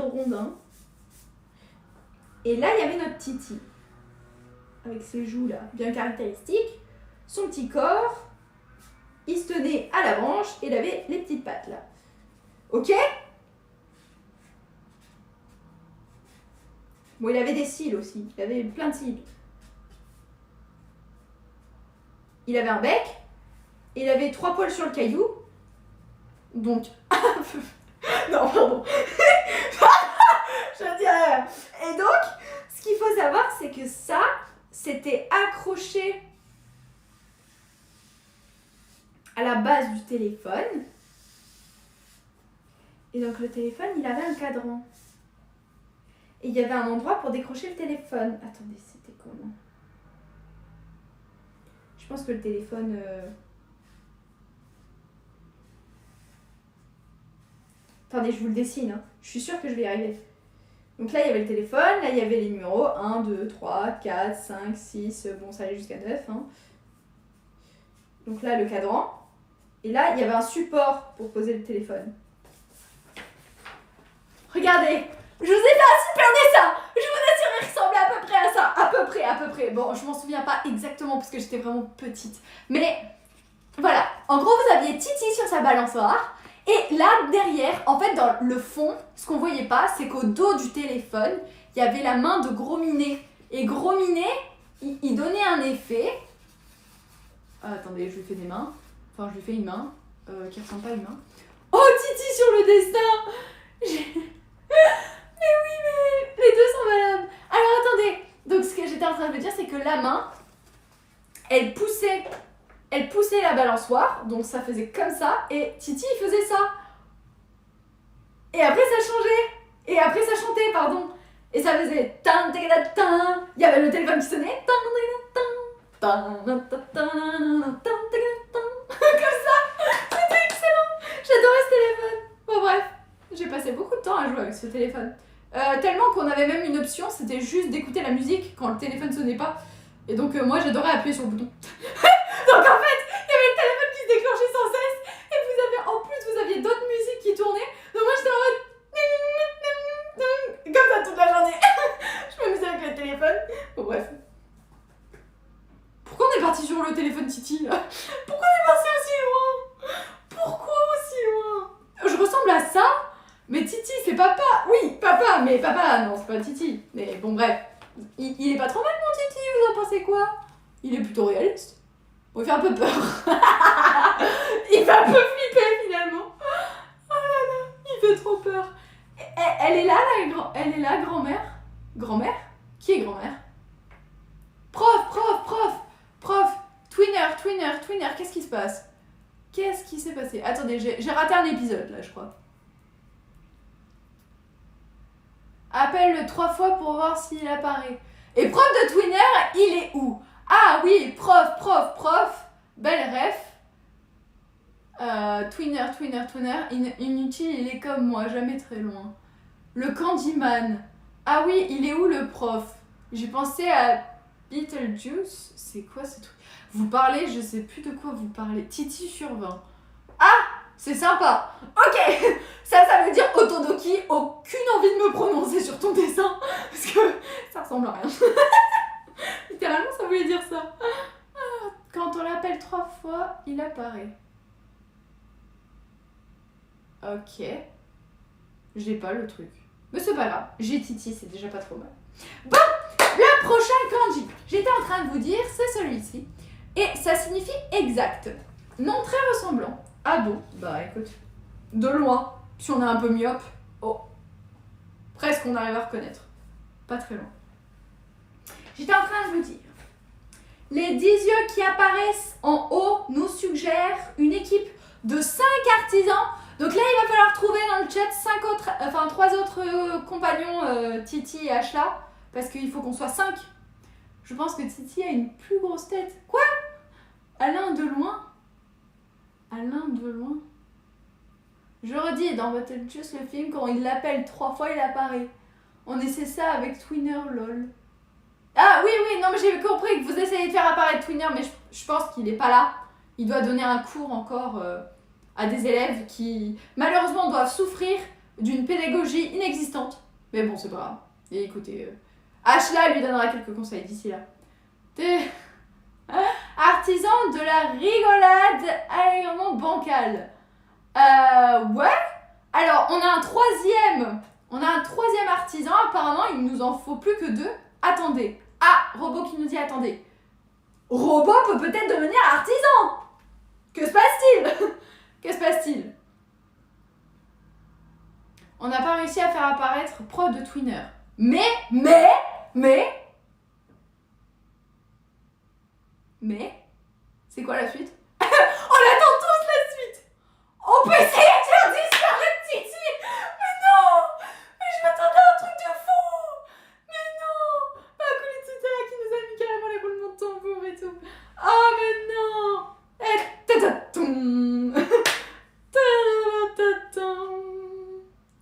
de rondins. Et là, il y avait notre Titi. Avec ses joues là, bien caractéristiques. Son petit corps. Il se tenait à la branche et il avait les petites pattes là. Ok? Bon, il avait des cils aussi. Il avait plein de cils. Il avait un bec. Il avait 3 poils sur le caillou. Donc... non, pardon. Je dirais... Et donc, ce qu'il faut savoir, c'est que ça, c'était accroché à la base du téléphone. Et donc, le téléphone, il avait un cadran. Et il y avait un endroit pour décrocher le téléphone. Attendez, c'était comment? Je pense que le téléphone... Attendez, je vous le dessine. Hein. Je suis sûre que je vais y arriver. Donc là, il y avait le téléphone. Là, il y avait les numéros 1, 2, 3, 4, 5, 6. Bon, ça allait jusqu'à 9. Hein. Donc là, le cadran. Et là, il y avait un support pour poser le téléphone. Regardez, je vous ai fait un super dessin. Je vous assure, il ressemblait à peu près à ça. À peu près. Bon, je m'en souviens pas exactement parce que j'étais vraiment petite. Mais voilà. En gros, vous aviez Titi sur sa balançoire. Et là, derrière, en fait, dans le fond, ce qu'on voyait pas, c'est qu'au dos du téléphone, il y avait la main de Gros Minet. Et Gros Minet, il donnait un effet. Attendez, je lui fais des mains. Enfin, je lui fais une main qui ressemble pas à une main. Oh, Titi sur le dessin. Mais oui, mais les deux sont valables. Alors, attendez. Donc, ce que j'étais en train de vous dire, c'est que la main, elle poussait la balançoire. Donc, ça faisait comme ça. Et Titi, il faisait ça. Et après, ça changeait. Et après, ça chantait, pardon. Et ça faisait... tan, tan, tan. Il y avait le téléphone qui sonnait. Tan, tan, tan, tan, tan, tan, tan, tan. Comme ça. C'était excellent. J'adorais ce téléphone. Bon, bref. J'ai passé beaucoup de temps à jouer avec ce téléphone. Tellement qu'on avait même une option, c'était juste d'écouter la musique quand le téléphone sonnait pas. Et donc moi j'adorais appuyer sur le bouton. Donc en fait, il y avait le téléphone qui se déclenchait sans cesse. Et vous aviez d'autres musiques qui tournaient. Donc moi j'étais en mode... Comme ça toute la journée. Je m'amusais avec le téléphone. Bon bref. Pourquoi on est parti sur le téléphone Titi là? Pourquoi on est parti aussi loin? Pourquoi aussi loin? Je ressemble à ça? Mais Titi, c'est papa. Oui, papa, mais papa, non, c'est pas Titi. Mais bon, bref. Il est pas trop mal, mon Titi, vous en pensez quoi? Il est plutôt réaliste. Bon, il fait un peu peur. Il fait un peu flipper, finalement. Oh là là, il fait trop peur. Elle est là, grand-mère. Grand-mère? Qui est grand-mère? Prof. Twinner, qu'est-ce qui se passe? Qu'est-ce qui s'est passé? Attendez, j'ai raté un épisode, là, je crois. Appelle-le 3 fois pour voir s'il apparaît. Et prof de Twinner, il est où? Ah oui, prof. Belle ref. Twinner. Inutile, il est comme moi, jamais très loin. Le Candyman. Ah oui, il est où le prof? J'ai pensé à Beetlejuice. C'est quoi ce truc? Vous parlez, je sais plus de quoi vous parlez. Titi sur 20. Ah! C'est sympa. Ok, ça veut dire Otodoki. Aucune envie de me prononcer sur ton dessin. Parce que ça ressemble à rien. Littéralement, ça voulait dire ça. Quand on l'appelle 3 fois, il apparaît. Ok. J'ai pas le truc. Mais c'est pas grave. J'ai Titi, c'est déjà pas trop mal. Bon, le prochain kanji. J'étais en train de vous dire, c'est celui-ci. Et ça signifie exact. Nom très ressemblant. Ah bon, bah écoute, de loin, si on est un peu myope, oh, presque on arrive à reconnaître, pas très loin. J'étais en train de vous dire, les 10 yeux qui apparaissent en haut nous suggèrent une équipe de 5 artisans. Donc là, il va falloir trouver dans le chat 3 autres compagnons, Titi et Ashla, parce qu'il faut qu'on soit 5. Je pense que Titi a une plus grosse tête. Quoi? Alain de loin? Je redis, dans Beetlejuice, le film, quand il l'appelle 3 fois, il apparaît. On essaie ça avec Twinner, lol. Ah oui, non, mais j'ai compris que vous essayez de faire apparaître Twinner, mais je pense qu'il est pas là. Il doit donner un cours encore à des élèves qui, malheureusement, doivent souffrir d'une pédagogie inexistante. Mais bon, c'est pas grave. Et écoutez, Ashla lui donnera quelques conseils d'ici là. T'es artisan de la rigolade allègrement bancale. Ouais. Alors, on a un troisième artisan. Apparemment, il nous en faut plus que 2. Attendez. Ah, Robot qui nous dit attendez. Robot peut peut-être devenir artisan. Que se passe-t-il? Que se passe-t-il? On n'a pas réussi à faire apparaître preuve de twinner. Mais, c'est quoi la suite? On attend tous la suite. On peut essayer de faire disparaître Titi. Mais non. Mais je m'attendais à un truc de fou. Mais non. Pas à couler de Twitter qui nous a mis carrément les roulements de tambour et tout. Oh mais non.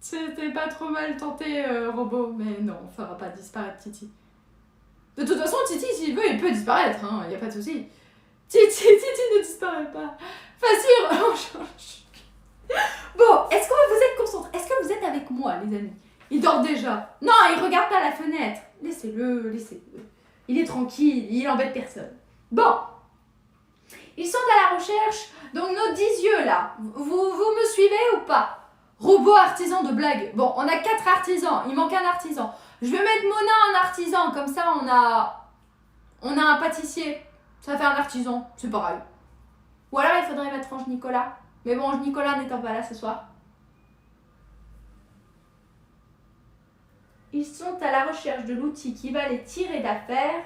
C'était pas trop mal tenté, Robot. Mais non, on fera pas disparaître Titi. De toute façon, Titi, s'il veut, il peut disparaître, hein, y a pas de souci. Titi ne disparaît pas. Facile, on change. Bon, est-ce que vous êtes concentrés? Est-ce que vous êtes avec moi, les amis? Il dort déjà. Non, il regarde pas la fenêtre. Laissez-le. Il est tranquille, il embête personne. Bon. Ils sont à la recherche. Donc nos 10 yeux, là. Vous me suivez ou pas? Robot artisan de blague. Bon, on a 4 artisans. Il manque un artisan. Je vais mettre Mona en artisan. Comme ça, on a un pâtissier. Ça fait un artisan. C'est pareil. Ou alors, il faudrait mettre Ange Nicolas. Mais bon, Ange Nicolas n'étant pas là ce soir. Ils sont à la recherche de l'outil qui va les tirer d'affaire,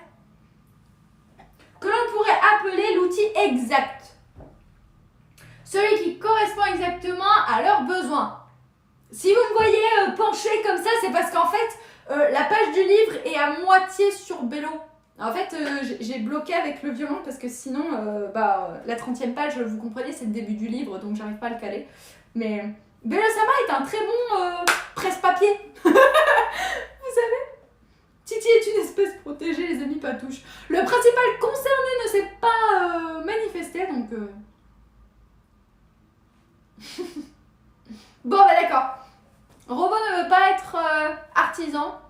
que l'on pourrait appeler l'outil exact. Celui qui correspond exactement à leurs besoins. Si vous me voyez penché comme ça, c'est parce qu'en fait, la page du livre est à moitié sur Bello. En fait, j'ai bloqué avec le violon parce que sinon, la 30e page, vous comprenez, c'est le début du livre, donc j'arrive pas à le caler. Mais Bello-sama est un très bon presse-papier. Vous savez, Titi est une espèce protégée, les amis, pas touche. Le principal concerné ne s'est pas manifesté, donc... Bon, bah d'accord. Robot ne veut pas être artisan.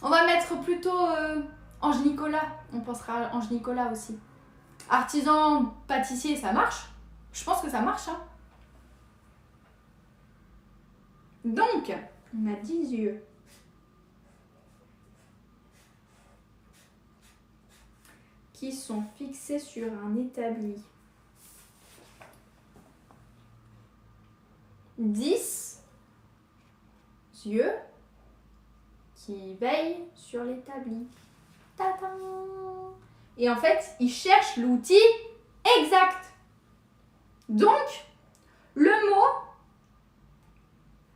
On va mettre plutôt Ange Nicolas. On pensera à Ange Nicolas aussi. Artisan, pâtissier, ça marche. Je pense que ça marche, hein. Donc, on a 10 yeux. Qui sont fixés sur un établi. 10 yeux qui veillent sur l'établi. Tadam! Et en fait, ils cherchent l'outil exact. Donc, le mot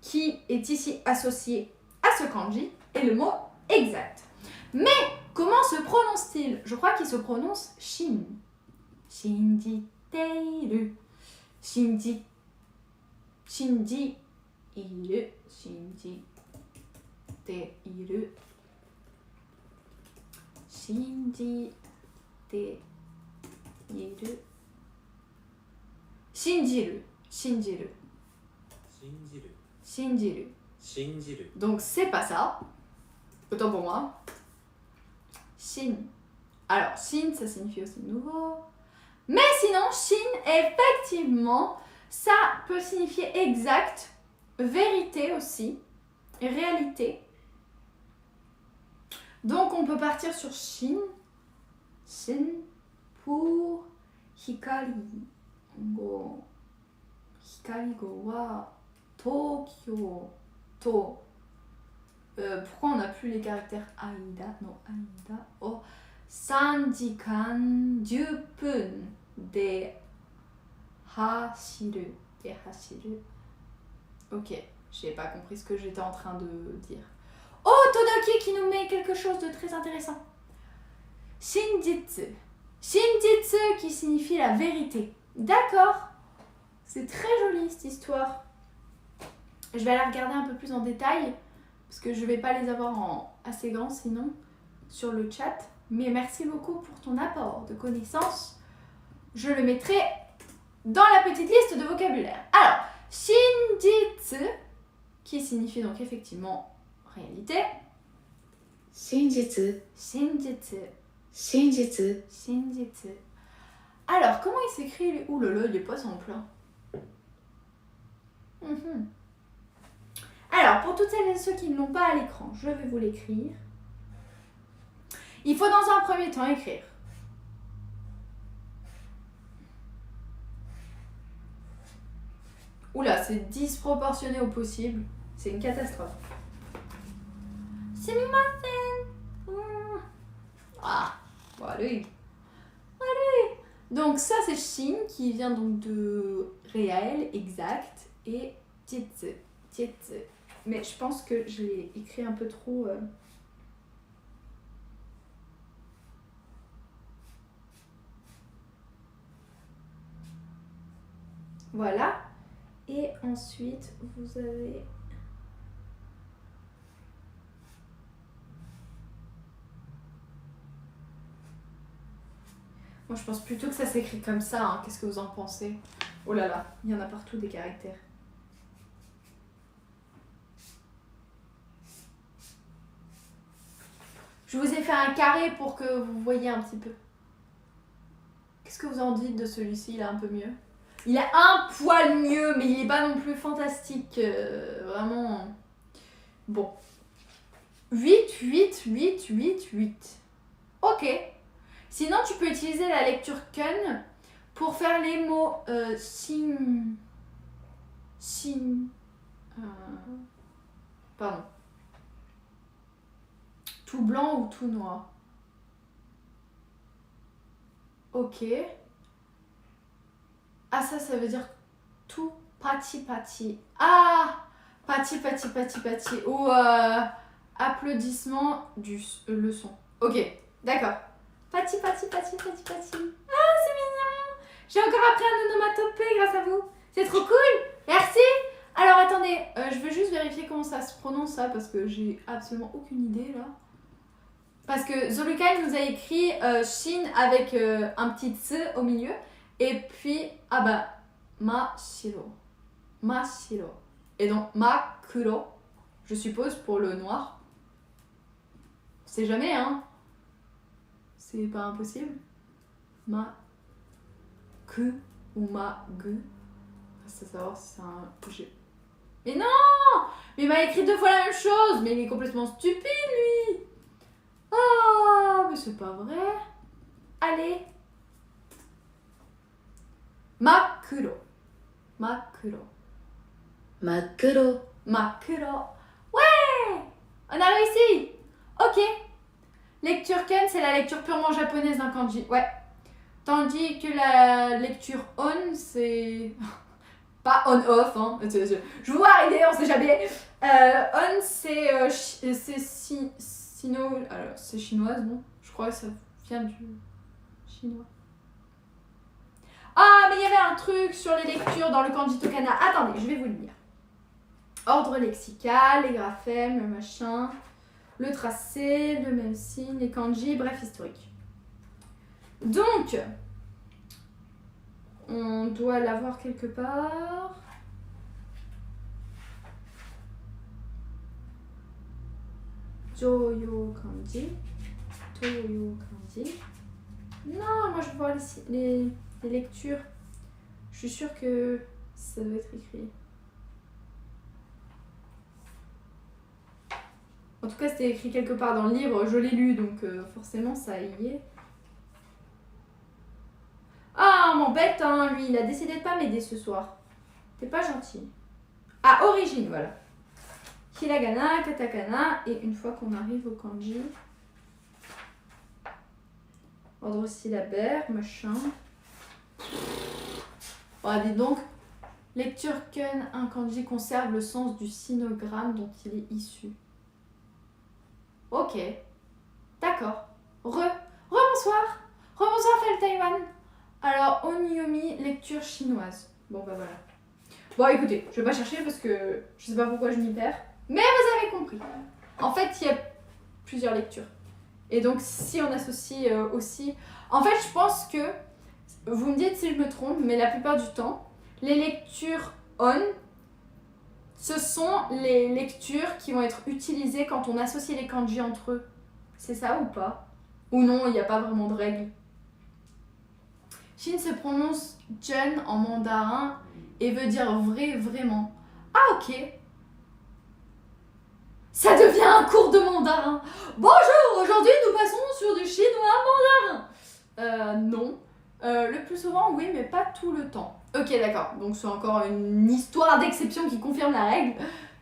qui est ici associé à ce kanji est le mot exact. Mais comment se prononce-t-il? Je crois qu'il se prononce shin. Shinjiteiru. Shinjiteiru. Shinjiteiru. Shinjiteiru. Shinjiru. Shinjiru. Shinjiru. Shinjiru. Donc c'est pas ça. Autant pour moi. Shin. Alors, shin, ça signifie aussi nouveau. Mais sinon, shin, effectivement, ça peut signifier exact, vérité aussi, réalité. Donc, on peut partir sur shin. Shin pour hikari go. Hikari go wa Tokyo to. Pourquoi on n'a plus les caractères Aida? Non, Aida. Oh, 3時間10分で走る。Ok, j'ai pas compris ce que j'étais en train de dire. Oh, Todaki qui nous met quelque chose de très intéressant. Shinjitsu. Shinjitsu qui signifie la vérité. D'accord. C'est très joli cette histoire. Je vais la regarder un peu plus en détail. Parce que je vais pas les avoir en assez grand sinon sur le chat. Mais merci beaucoup pour ton apport de connaissances. Je le mettrai dans la petite liste de vocabulaire. Alors, Shinjitsu, qui signifie donc effectivement réalité. 真実 Shinjitsu. 真実 Shinjitsu. Alors, comment il s'écrit lui? Ouh là là, il est pas simple. Mhm. Alors, pour toutes celles et ceux qui ne l'ont pas à l'écran, je vais vous l'écrire. Il faut dans un premier temps écrire. Oula, c'est disproportionné au possible. C'est une catastrophe. Ah, bon, allez. Allez. Donc ça, c'est Shin qui vient donc de réel, exact, et Jitsu. Jitsu. Mais je pense que je l'ai écrit un peu trop... Voilà. Et ensuite, vous avez... Moi, je pense plutôt que ça s'écrit comme ça. Hein. Qu'est-ce que vous en pensez? Oh là là, il y en a partout des caractères. Je vous ai fait un carré pour que vous voyez un petit peu. Qu'est-ce que vous en dites de celui-ci? Il est un peu mieux. Il a un poil mieux, mais il n'est pas non plus fantastique. Vraiment. Bon. 8, 8, 8, 8, 8. Ok. Sinon, tu peux utiliser la lecture Kun pour faire les mots sin. Pardon. Tout blanc ou tout noir. Ok. Ah, ça veut dire tout pati pati. Ah, pati pati pati pati. Ou applaudissement du leçon. Ok, d'accord. Pati pati pati pati pati. Ah, c'est mignon. J'ai encore appris un onomatopée grâce à vous. C'est trop cool. Merci. Alors attendez, je veux juste vérifier comment ça se prononce ça parce que j'ai absolument aucune idée là. Parce que Zolukai nous a écrit Shin avec un petit tsu au milieu. Et puis, ah bah, Mashiro. Mashiro. Et donc, Makuro, je suppose, pour le noir. On sait jamais, hein. C'est pas impossible. Ma-ku ou ma-gu. Reste à savoir si c'est un G. Mais non! Mais il m'a écrit 2 fois la même chose! Mais il est complètement stupide, lui! Oh, mais c'est pas vrai! Allez! Makuro. Makuro. 真っ黒 Makuro. Ouais! On a réussi! Ok. Lecture Ken, c'est la lecture purement japonaise d'un kanji. Ouais. Tandis que la lecture On, c'est... Pas on-off, hein. Je vous vois arriver, on sait jamais. On, c'est sino... Alors, c'est chinoise, non? Je crois que ça vient du chinois. Ah, mais il y avait un truc sur les lectures dans le kanji tokana. Attendez, je vais vous le lire. Ordre lexical, les graphèmes, le machin, le tracé, le même signe, les kanji, bref, historique. Donc, on doit l'avoir quelque part. Joyo kanji. Toyo kanji. Non, moi je vois les lectures. Je suis sûre que ça doit être écrit. En tout cas, c'était écrit quelque part dans le livre. Je l'ai lu, donc forcément, ça y est. Ah, m'embête, hein, lui. Il a décidé de pas m'aider ce soir. T'es pas gentil. Ah, origine, voilà. Hiragana, katakana. Et une fois qu'on arrive au kanji... Ordre syllabaire, machin. Oh, dis donc. Lecture Kun, un kanji conserve le sens du sinogramme dont il est issu. Ok. D'accord. Rebonsoir. Rebonsoir, Fel Taïwan. Alors, Onyomi, lecture chinoise. Bon, bah voilà. Bon, écoutez, je vais pas chercher parce que je sais pas pourquoi je m'y perds. Mais vous avez compris. En fait, il y a plusieurs lectures. Et donc, si on associe aussi... En fait, je pense que... Vous me dites si je me trompe, mais la plupart du temps, les lectures on Ce sont les lectures qui vont être utilisées quand on associe les kanji entre eux. C'est ça ou pas? Ou non, il n'y a pas vraiment de règle. Shin se prononce Jun en mandarin et veut dire vrai, vraiment. Ah ok. Ça devient un cours de mandarin. Bonjour, aujourd'hui nous passons sur du chinois mandarin. Non. Le plus souvent, oui, mais pas tout le temps. Ok, d'accord. Donc c'est encore une histoire d'exception qui confirme la règle.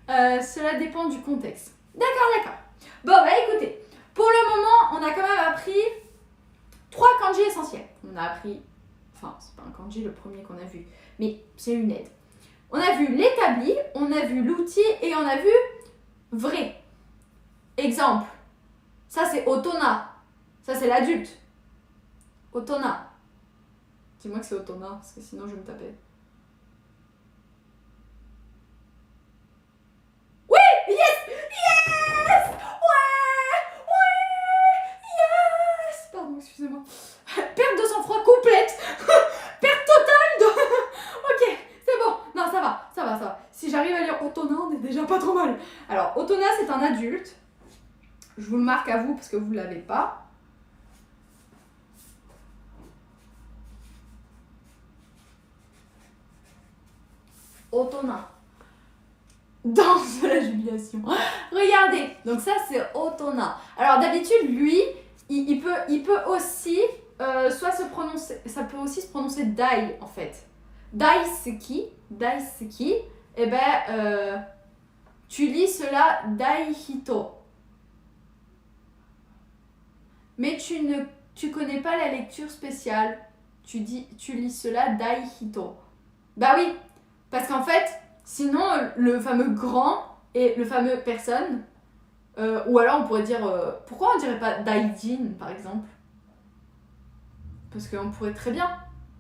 Cela dépend du contexte. D'accord. Bon, bah écoutez. Pour le moment, on a quand même appris 3 kanji essentiels. On a appris... Enfin, c'est pas un kanji le premier qu'on a vu, mais c'est une aide. On a vu l'établi, on a vu l'outil et on a vu vrai. Exemple. Ça, c'est otona. Ça, c'est l'adulte. Otona. Dis-moi que c'est otona, parce que sinon, je vais me taper. Oui! Yes! Yes! Ouais! Yes! Pardon, excusez-moi. Perte de sang-froid complète. Perte totale de... Ok, c'est bon. Non, ça va. Si j'arrive à lire otona, on est déjà pas trop mal. Alors, otona, c'est un adulte. Je vous le marque à vous parce que vous ne l'avez pas. Otona. Danse de la jubilation. Regardez, donc ça c'est otona. Alors d'habitude, lui, il peut aussi soit se prononcer, ça peut aussi se prononcer dai en fait. Daisuki, et ben tu lis cela daihito. Mais tu connais pas la lecture spéciale. Tu lis cela daihito. Bah oui, parce qu'en fait, sinon le fameux grand et le fameux personne, ou alors on pourrait dire, pourquoi on dirait pas daijin par exemple? Parce qu'on pourrait très bien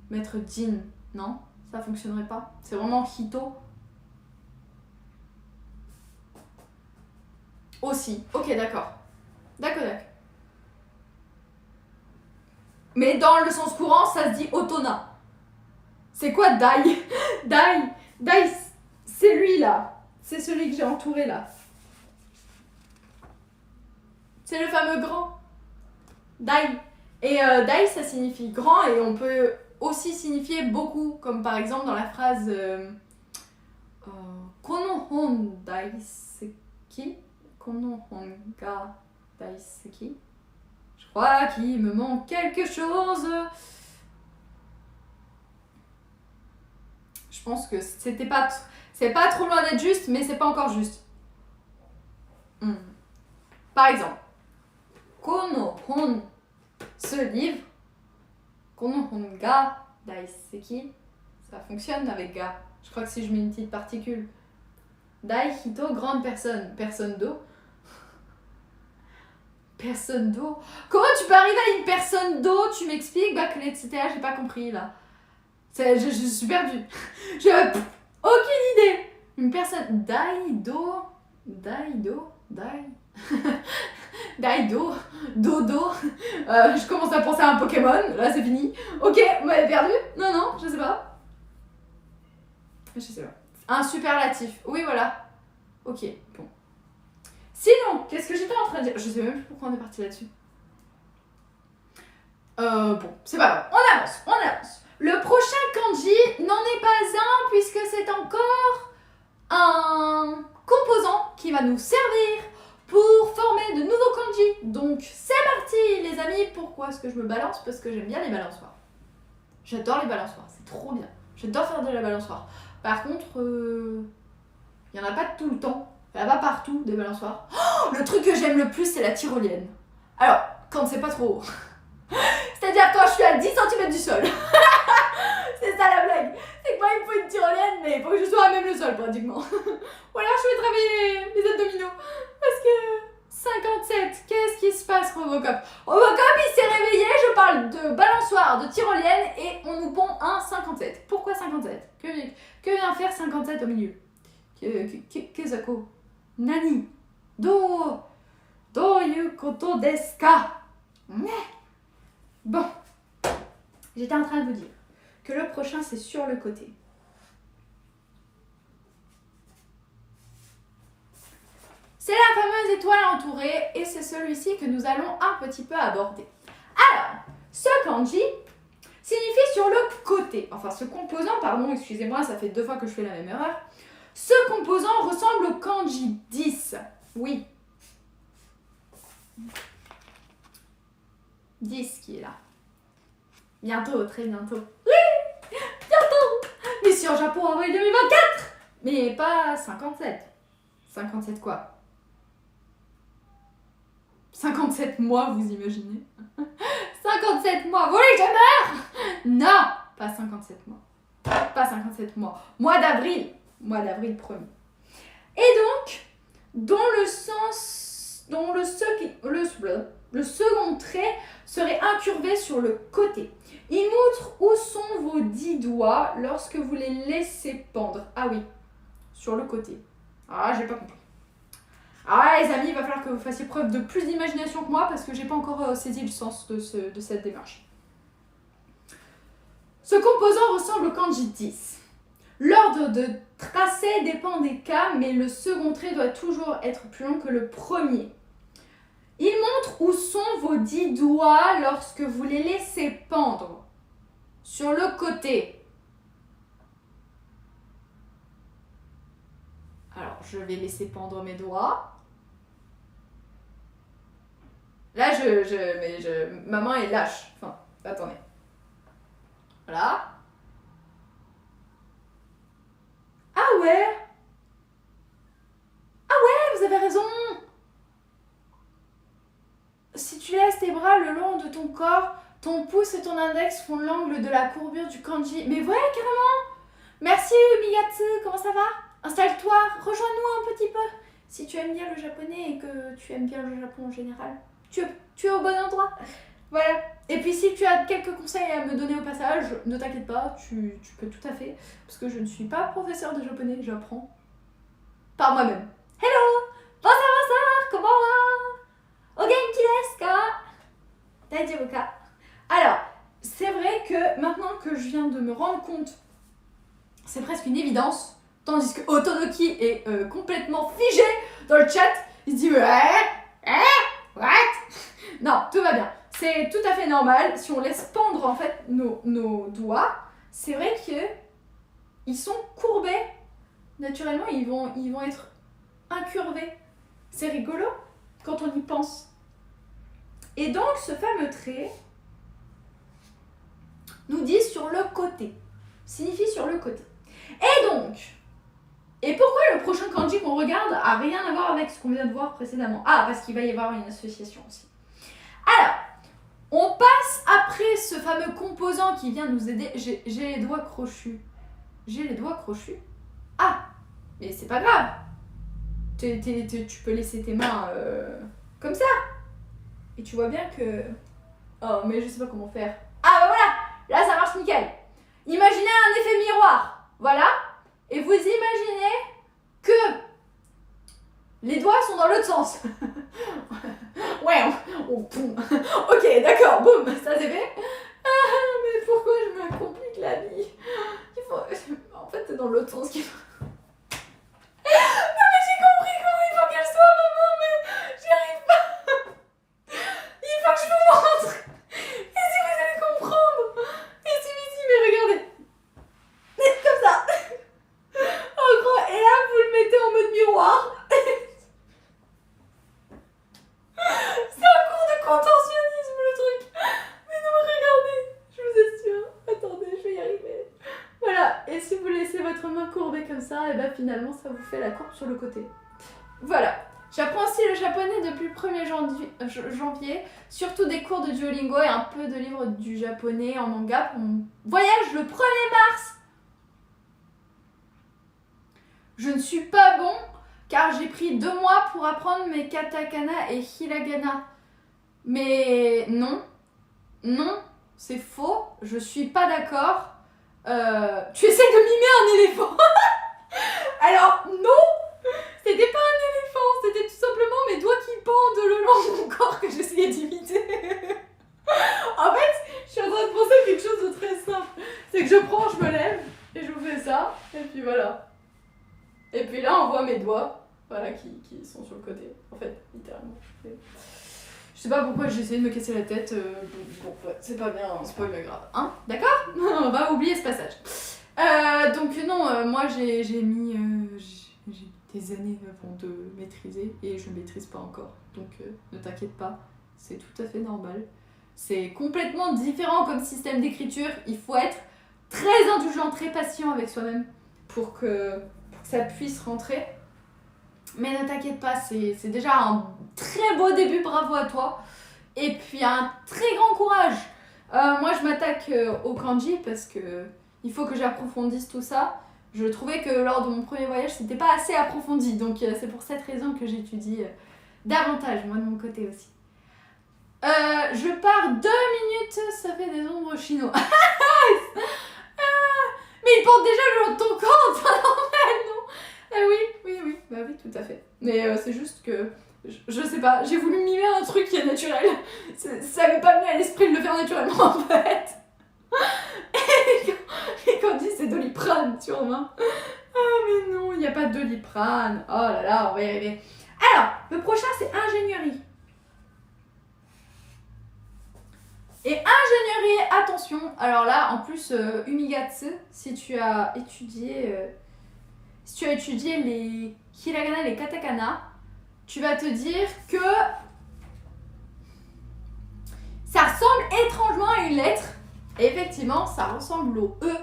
mettre jin, non? Ça fonctionnerait pas. C'est vraiment hito. Aussi, ok d'accord. D'accord. Mais dans le sens courant, ça se dit otona. C'est quoi dai? Dai, c'est lui là. C'est celui que j'ai entouré là. C'est le fameux grand. Dai. Et dai, ça signifie grand et on peut aussi signifier beaucoup, comme par exemple dans la phrase Kono hon daisuki. Kono hon ga daisuki. Je crois qu'il me manque quelque chose. Je pense que c'est pas trop loin d'être juste, mais c'est pas encore juste. Par exemple, Kono hon, ce livre, Kono hon ga daisuki, ça fonctionne avec ga. Je crois que si je mets une petite particule. Dai hito, grande personne. Personne d'eau. Personne d'eau. Comment tu peux arriver à une personne d'eau? Tu m'expliques, Baclé, etc. J'ai pas compris là. Je suis perdue. J'ai aucune idée. Une personne. Daido. Dodo. Je commence à penser à un Pokémon. Là, c'est fini. Ok, vous m'avez perdu? Non, je sais pas. Un superlatif. Oui, voilà. Ok, bon. Sinon, qu'est-ce que j'étais en train de dire? Je sais même plus pourquoi on est parti là-dessus. Bon, c'est pas grave. On avance. Le prochain kanji n'en est pas un puisque c'est encore un composant qui va nous servir pour former de nouveaux kanji. Donc c'est parti les amis. Pourquoi est-ce que je me balance? Parce que j'aime bien les balançoires. J'adore les balançoires, c'est trop bien. J'adore faire de la balançoire. Par contre, il n'y en a pas tout le temps. Il n'y en a pas partout des balançoires. Oh, le truc que j'aime le plus, c'est la tyrolienne. Alors, quand c'est pas trop haut. C'est-à-dire quand je suis à 10 cm du sol. C'est ça la blague. C'est que moi, il me faut une tyrolienne, mais il faut que je sois à même le sol pratiquement. Ou alors je vais travailler les abdominaux. Parce que 57, qu'est-ce qui se passe, Robocop? Robocop, il s'est réveillé, je parle de balançoire, de tyrolienne, et on nous pond un 57. Pourquoi 57? Que vient faire 57 au milieu? Kezako Nani Do yu koto desu ka? Bon, j'étais en train de vous dire que le prochain c'est sur le côté. C'est la fameuse étoile entourée et c'est celui-ci que nous allons un petit peu aborder. Alors, ce kanji signifie sur le côté. Enfin, ce composant, pardon, excusez-moi, ça fait 2 fois que je fais la même erreur. Ce composant ressemble au kanji 10. Oui. 10 qui est là. Bientôt, très bientôt. Oui, bientôt. Mission Japon avril 2024. Mais pas 57. 57 quoi? 57 mois, vous imaginez? 57 mois, vous voulez que je meure? Non, pas 57 mois. Pas 57 mois. Mois d'avril. Mois d'avril premier. Et donc, le second trait serait incurvé sur le côté. Il montre où sont vos 10 doigts lorsque vous les laissez pendre. Ah oui, sur le côté. Ah, j'ai pas compris. Ah les amis, il va falloir que vous fassiez preuve de plus d'imagination que moi parce que j'ai pas encore saisi le sens de cette démarche. Ce composant ressemble au kanji 10. L'ordre de tracé dépend des cas, mais le second trait doit toujours être plus long que le premier. Il montre où sont vos 10 doigts lorsque vous les laissez pendre. Sur le côté. Alors, je vais laisser pendre mes doigts. Là, ma main est lâche. Enfin, attendez. Voilà. Ah ouais. Ah ouais, vous avez raison. Si tu laisses tes bras le long de ton corps, ton pouce et ton index font l'angle de la courbure du kanji. Mais ouais, carrément. Merci Miyatsu, comment ça va? Installe-toi, rejoins-nous un petit peu. Si tu aimes bien le japonais et que tu aimes bien le Japon en général, tu es au bon endroit. Voilà. Et puis si tu as quelques conseils à me donner au passage, ne t'inquiète pas, tu peux tout à fait. Parce que je ne suis pas professeur de japonais, j'apprends par moi-même. Hello! Bonsoir, comment va? O genki desu ka? Daijoubu ka? Alors, c'est vrai que maintenant que je viens de me rendre compte, c'est presque une évidence, tandis que Otonoki est complètement figé dans le chat, il se dit what? Non, tout va bien. C'est tout à fait normal. Si on laisse pendre en fait nos doigts, c'est vrai que ils sont courbés. Naturellement, ils vont être incurvés. C'est rigolo quand on y pense. Et donc, ce fameux trait nous dit sur le côté. Signifie sur le côté. Et donc, et pourquoi le prochain kanji qu'on regarde a rien à voir avec ce qu'on vient de voir précédemment? Ah, parce qu'il va y avoir une association aussi. Alors, on passe après ce fameux composant qui vient nous aider. J'ai les doigts crochus. J'ai les doigts crochus. Ah, mais c'est pas grave. Tu peux laisser tes mains comme ça. Et tu vois bien que... Oh, mais je sais pas comment faire. Ah, bah voilà. Là, ça marche nickel. Imaginez un effet miroir. Voilà. Et vous imaginez que les doigts sont dans l'autre sens. Ouais, ok, d'accord, boum, ça c'est fait. Ah, mais pourquoi je me complique la vie? En fait, c'est dans l'autre sens qu'il faut... Non, mais j'ai compris comment il faut qu'elle soit, maman, mais j'y arrive pas. Il faut que je vous montre. Et si vous allez comprendre. Et si, mais regardez. Comme ça. En gros, et là, vous le mettez en mode miroir. C'est un cours de contorsionnisme le truc. Mais non, regardez, je vous assure. Attendez, je vais y arriver. Voilà, et si vous laissez votre main courbée comme ça, et ben finalement ça vous fait la courbe sur le côté. Voilà. J'apprends aussi le japonais depuis le 1er janvier, surtout des cours de Duolingo et un peu de livres du japonais en manga pour mon voyage le 1er mars. Je ne suis pas bon car j'ai pris 2 mois pour apprendre mes katakana et hiragana. Mais non, c'est faux, je suis pas d'accord. Tu essaies de mimer un éléphant. Alors non, c'était pas un éléphant, c'était tout simplement mes doigts qui pendent le long de mon corps que j'essayais d'imiter. En fait, je suis en train de penser à quelque chose de très simple. C'est que je prends, je me lève et je vous fais ça, et puis voilà. Et puis là, on voit mes doigts, voilà, qui sont sur sur le côté, en fait, littéralement. Je sais pas pourquoi j'ai essayé de me casser la tête, bon, ouais, c'est pas bien grave, hein, d'accord? On va oublier ce passage. Donc non, moi j'ai mis des années avant de maîtriser et je ne maîtrise pas encore, donc ne t'inquiète pas, c'est tout à fait normal. C'est complètement différent comme système d'écriture, il faut être très indulgent, très patient avec soi-même pour que ça puisse rentrer. Mais ne t'inquiète pas, c'est déjà un très beau début, bravo à toi. Et puis un très grand courage. Moi je m'attaque au kanji parce que il faut que j'approfondisse tout ça. Je trouvais que lors de mon premier voyage c'était pas assez approfondi, donc c'est pour cette raison que j'étudie davantage, moi de mon côté aussi. Je pars 2 minutes, ça fait des ombres chinois. Mais il porte déjà le long de ton corps, c'est pas normal, non? Oui, bah oui, tout à fait. Mais c'est juste que, je sais pas, j'ai voulu mimer un truc qui est naturel. Ça m'est pas venu à l'esprit de le faire naturellement, en fait. Et quand on dit c'est Doliprane, sûrement. Ah mais non, il n'y a pas de Doliprane. Oh là là, on va y arriver. Alors, le prochain c'est ingénierie. Et ingénierie, attention, alors là, en plus, Umigatsu, si tu as étudié les hiragana et les katakana, tu vas te dire que ça ressemble étrangement à une lettre. Et effectivement, ça ressemble au E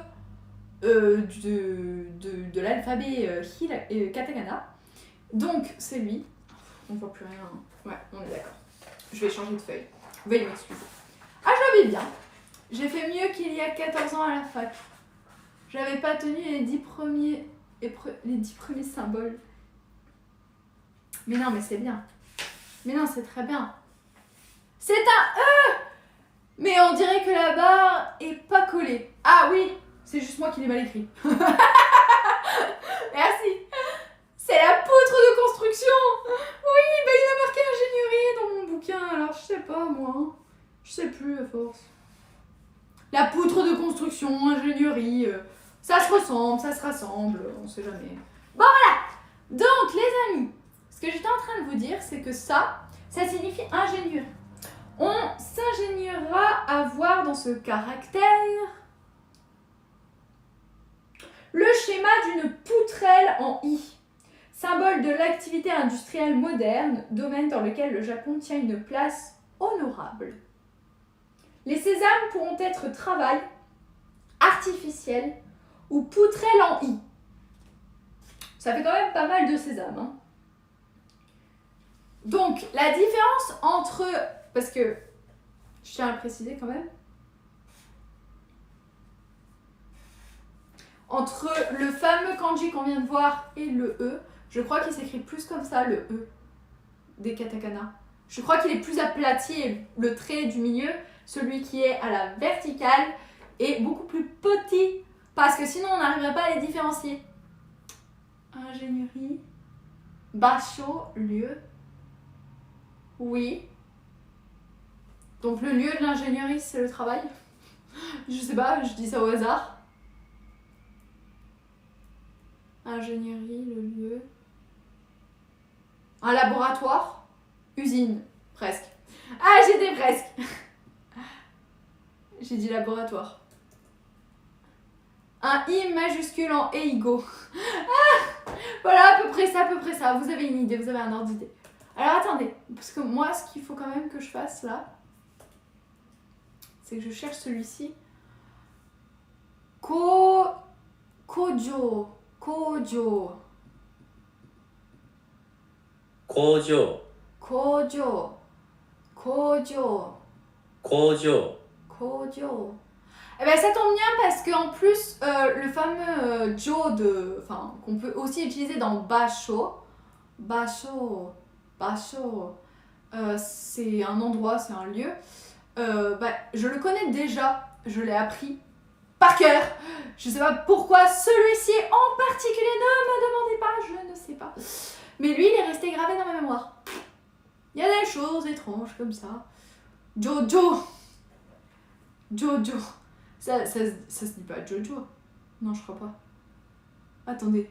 de l'alphabet katakana. Donc, c'est lui. On ne voit plus rien. Ouais, on est d'accord. Je vais changer de feuille. Veuillez m'excuser. Ah, j'avais bien. J'ai fait mieux qu'il y a 14 ans à la fac. J'avais pas tenu les 10 premiers symboles. Mais non, mais c'est bien. Mais non, c'est très bien. C'est un E! Mais on dirait que la barre est pas collée. Ah oui, c'est juste moi qui l'ai mal écrit. Merci. C'est la poutre de construction. Oui, bah il a marqué ingénierie dans mon bouquin, alors je sais pas moi. Je sais plus à force. La poutre de construction, ingénierie, ça se ressemble, ça se rassemble, on sait jamais. Bon voilà. Donc les amis, ce que j'étais en train de vous dire, c'est que ça signifie ingénierie. On s'ingéniera à voir dans ce caractère le schéma d'une poutrelle en I, symbole de l'activité industrielle moderne, domaine dans lequel le Japon tient une place honorable. Les sésames pourront être travail, artificiel ou poutrelle en I. Ça fait quand même pas mal de sésames. Hein. Donc, la différence entre... Parce que, je tiens à le préciser quand même, entre le fameux kanji qu'on vient de voir et le E, je crois qu'il s'écrit plus comme ça, le E, des katakana. Je crois qu'il est plus aplati et le trait du milieu, celui qui est à la verticale, est beaucoup plus petit, parce que sinon on n'arriverait pas à les différencier. Ingénierie, basho, lieu, oui. Donc le lieu de l'ingénierie, c'est le travail. Je sais pas, je dis ça au hasard. Ingénierie, le lieu. Un laboratoire. Usine, presque. Ah, j'étais presque. J'ai dit laboratoire. Un I majuscule en eigo. Ah, voilà, à peu près ça. Vous avez une idée, vous avez un ordre d'idée. Alors attendez, parce que moi, ce qu'il faut quand même que je fasse là, c'est que je cherche celui-ci. Kojo. Kojo. Eh ben ça tombe bien parce qu'en plus, le fameux jo qu'on peut aussi utiliser dans basho, c'est un endroit, c'est un lieu. Je le connais déjà, je l'ai appris par cœur. Je sais pas pourquoi celui-ci en particulier, ne me demandez pas, je ne sais pas. Mais lui, il est resté gravé dans ma mémoire. Il y a des choses étranges comme ça. Jojo. Ça se dit pas Jojo. Non, je crois pas. Attendez.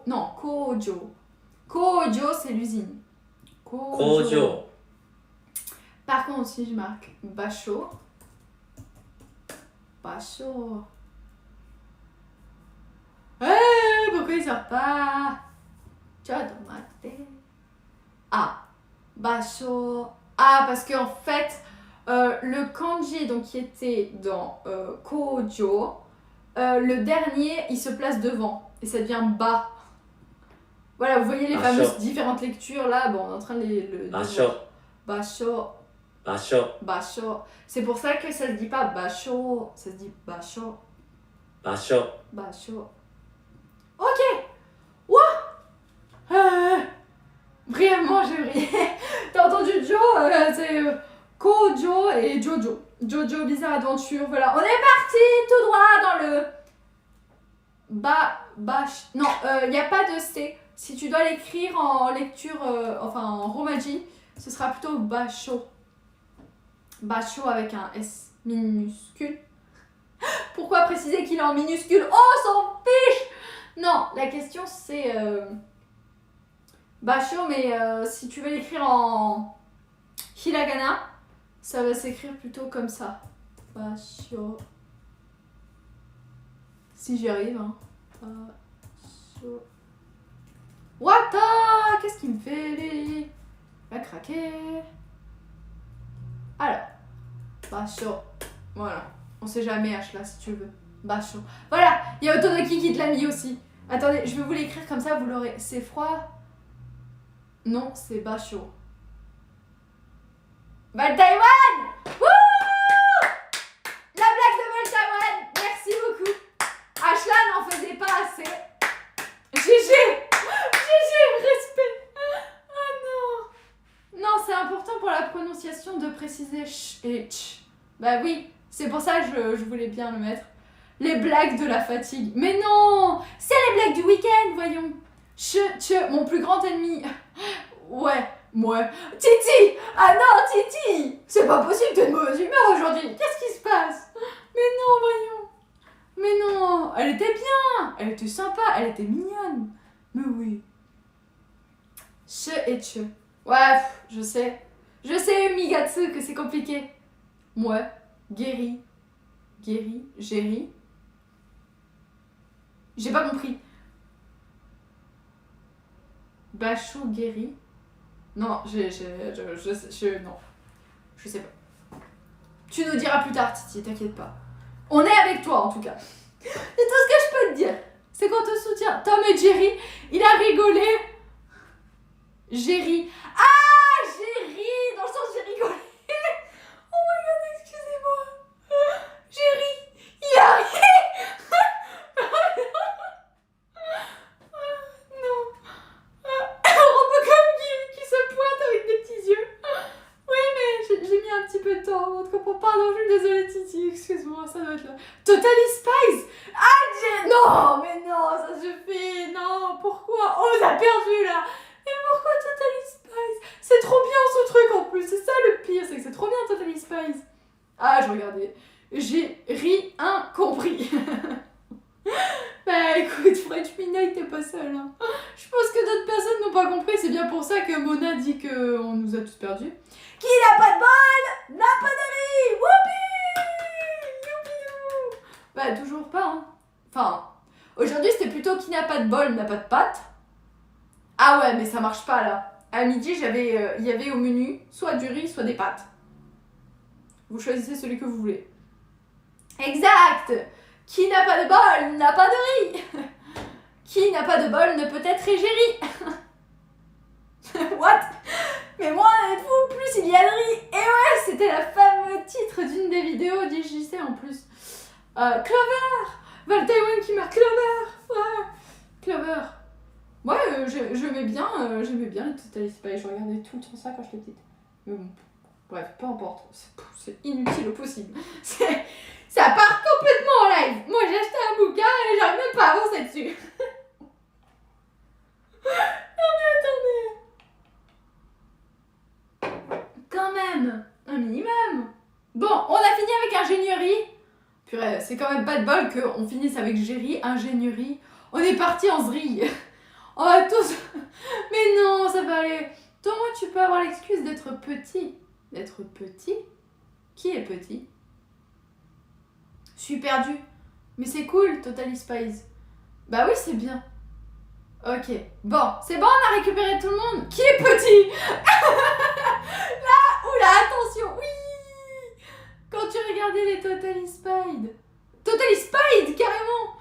Non, Kojo. Kojo, c'est l'usine. Kojo. Par contre, si je marque Basho. Pourquoi il sort pas? Tu vois, dans ma tête. Ah, Basho. Ah, parce qu'en fait, le kanji donc, qui était dans Kojo, le dernier, il se place devant. Et ça devient Ba. Voilà, vous voyez les Basho. fameuses différentes lectures là. Bon, on est en train de les Basho. Basho. Basho. Basho. C'est pour ça que ça se dit pas Basho. Ça se dit Basho. Basho. Basho. Ok. Ouah. Brièvement, j'ai brillé. T'as entendu Joe? C'est Kojo et Jojo. Jojo Bizarre Adventure. Voilà. On est parti tout droit dans le... Non, il n'y a pas de C. Si tu dois l'écrire en lecture, en romaji, ce sera plutôt Basho. Basho avec un S minuscule. Pourquoi préciser qu'il est en minuscule? Oh, s'en fiche! Non, la question c'est Basho, mais si tu veux l'écrire en hiragana, ça va s'écrire plutôt comme ça. Basho. Si j'y arrive, hein. Basho. What the... Qu'est-ce qu'il me fait, lui? Il va craquer. Alors. Basho. Voilà. On sait jamais, H là, si tu veux. Basho. Voilà, il y a Otonoki qui te l'a mis aussi. Attendez, je vais vous l'écrire comme ça, vous l'aurez. C'est froid? Non, c'est Basho. Baltaïwan! Wouh! La blague de Baltaïwan! Merci beaucoup. Ashla n'en faisait pas assez. GG! Respect! Oh non! Non, c'est important pour la prononciation de préciser ch et ch. Bah oui, c'est pour ça que je voulais bien le mettre. Les blagues de la fatigue. Mais non! C'est les blagues du week-end, voyons. Mon plus grand ennemi. Ouais, moi. Titi! Ah non, Titi! C'est pas possible, t'es de mauvaise humeur aujourd'hui. Qu'est-ce qui se passe? Mais non, voyons. Mais non, elle était bien. Elle était sympa, elle était mignonne. Mais oui. Et che. Ouais, je sais. Je sais, Migatsu, que c'est compliqué. Moi, Géry. J'ai pas compris. Basho, Géry. Non, non, je sais pas. Tu nous diras plus tard, Titi, t'inquiète pas. On est avec toi, en tout cas. Et tout ce que je peux te dire, c'est qu'on te soutient. Tom et Jerry, il a rigolé. Jerry. Ah, Jerry, dans le sens j'ai rigolé. Oh my god, excusez-moi. Jerry, il a ri. Non. Robocop qui se pointe avec des petits yeux. Oui, mais j'ai mis un petit peu de temps. On te comprend. Pardon, je suis désolée, Titi. Excuse-moi, ça doit être là. Totally Spies. Ah, non, mais non, ça suffit. Non, pourquoi? Oh, on a perdu là. Mais pourquoi Totally Spies? C'est trop bien ce truc en plus. C'est ça le pire, c'est que c'est trop bien Totally Spies. Ah, je regardais. J'ai rien compris. Bah écoute, French Midnight, t'es pas seule. Hein. Je pense que d'autres personnes n'ont pas compris. C'est bien pour ça que Mona dit qu'on nous a tous perdus. Qui n'a pas de bol n'a pas de riz. Whoopi! Youpidou! Bah toujours pas. Hein. Enfin, aujourd'hui c'était plutôt qui n'a pas de bol n'a pas de pâte. Ah ouais, mais ça marche pas là. À midi, il y avait au menu soit du riz, soit des pâtes. Vous choisissez celui que vous voulez. Exact! Qui n'a pas de bol n'a pas de riz. Qui n'a pas de bol ne peut être égérie. What? Mais moi, êtes-vous plus il y a de riz. Et ouais, c'était le fameux titre d'une des vidéos d'IJC en plus. Clover! Valtaïwan qui marque Clover. Ouais. Clover. Ouais, j'aimais bien les Totally Spies. Je regardais tout le temps ça quand j'étais petite. Mais bon, bref, peu importe. C'est inutile au possible. Ça part complètement en live. Moi, j'ai acheté un bouquin et j'arrive même pas à avancer dessus. Non mais attendez. Quand même, un minimum. Bon, on a fini avec ingénierie. Purée, c'est quand même pas de bol qu'on finisse avec gérie, ingénierie. On est parti en zrille. On va tous... Mais non, ça va aller. Toi, moi, tu peux avoir l'excuse d'être petit. D'être petit? Qui est petit? Je suis perdue. Mais c'est cool, Totally Spies. Bah oui, c'est bien. Ok. Bon, c'est bon, on a récupéré tout le monde. Qui est petit? Là, oula, attention. Oui. Quand tu regardais les Totally Spies. Totally Spies, carrément.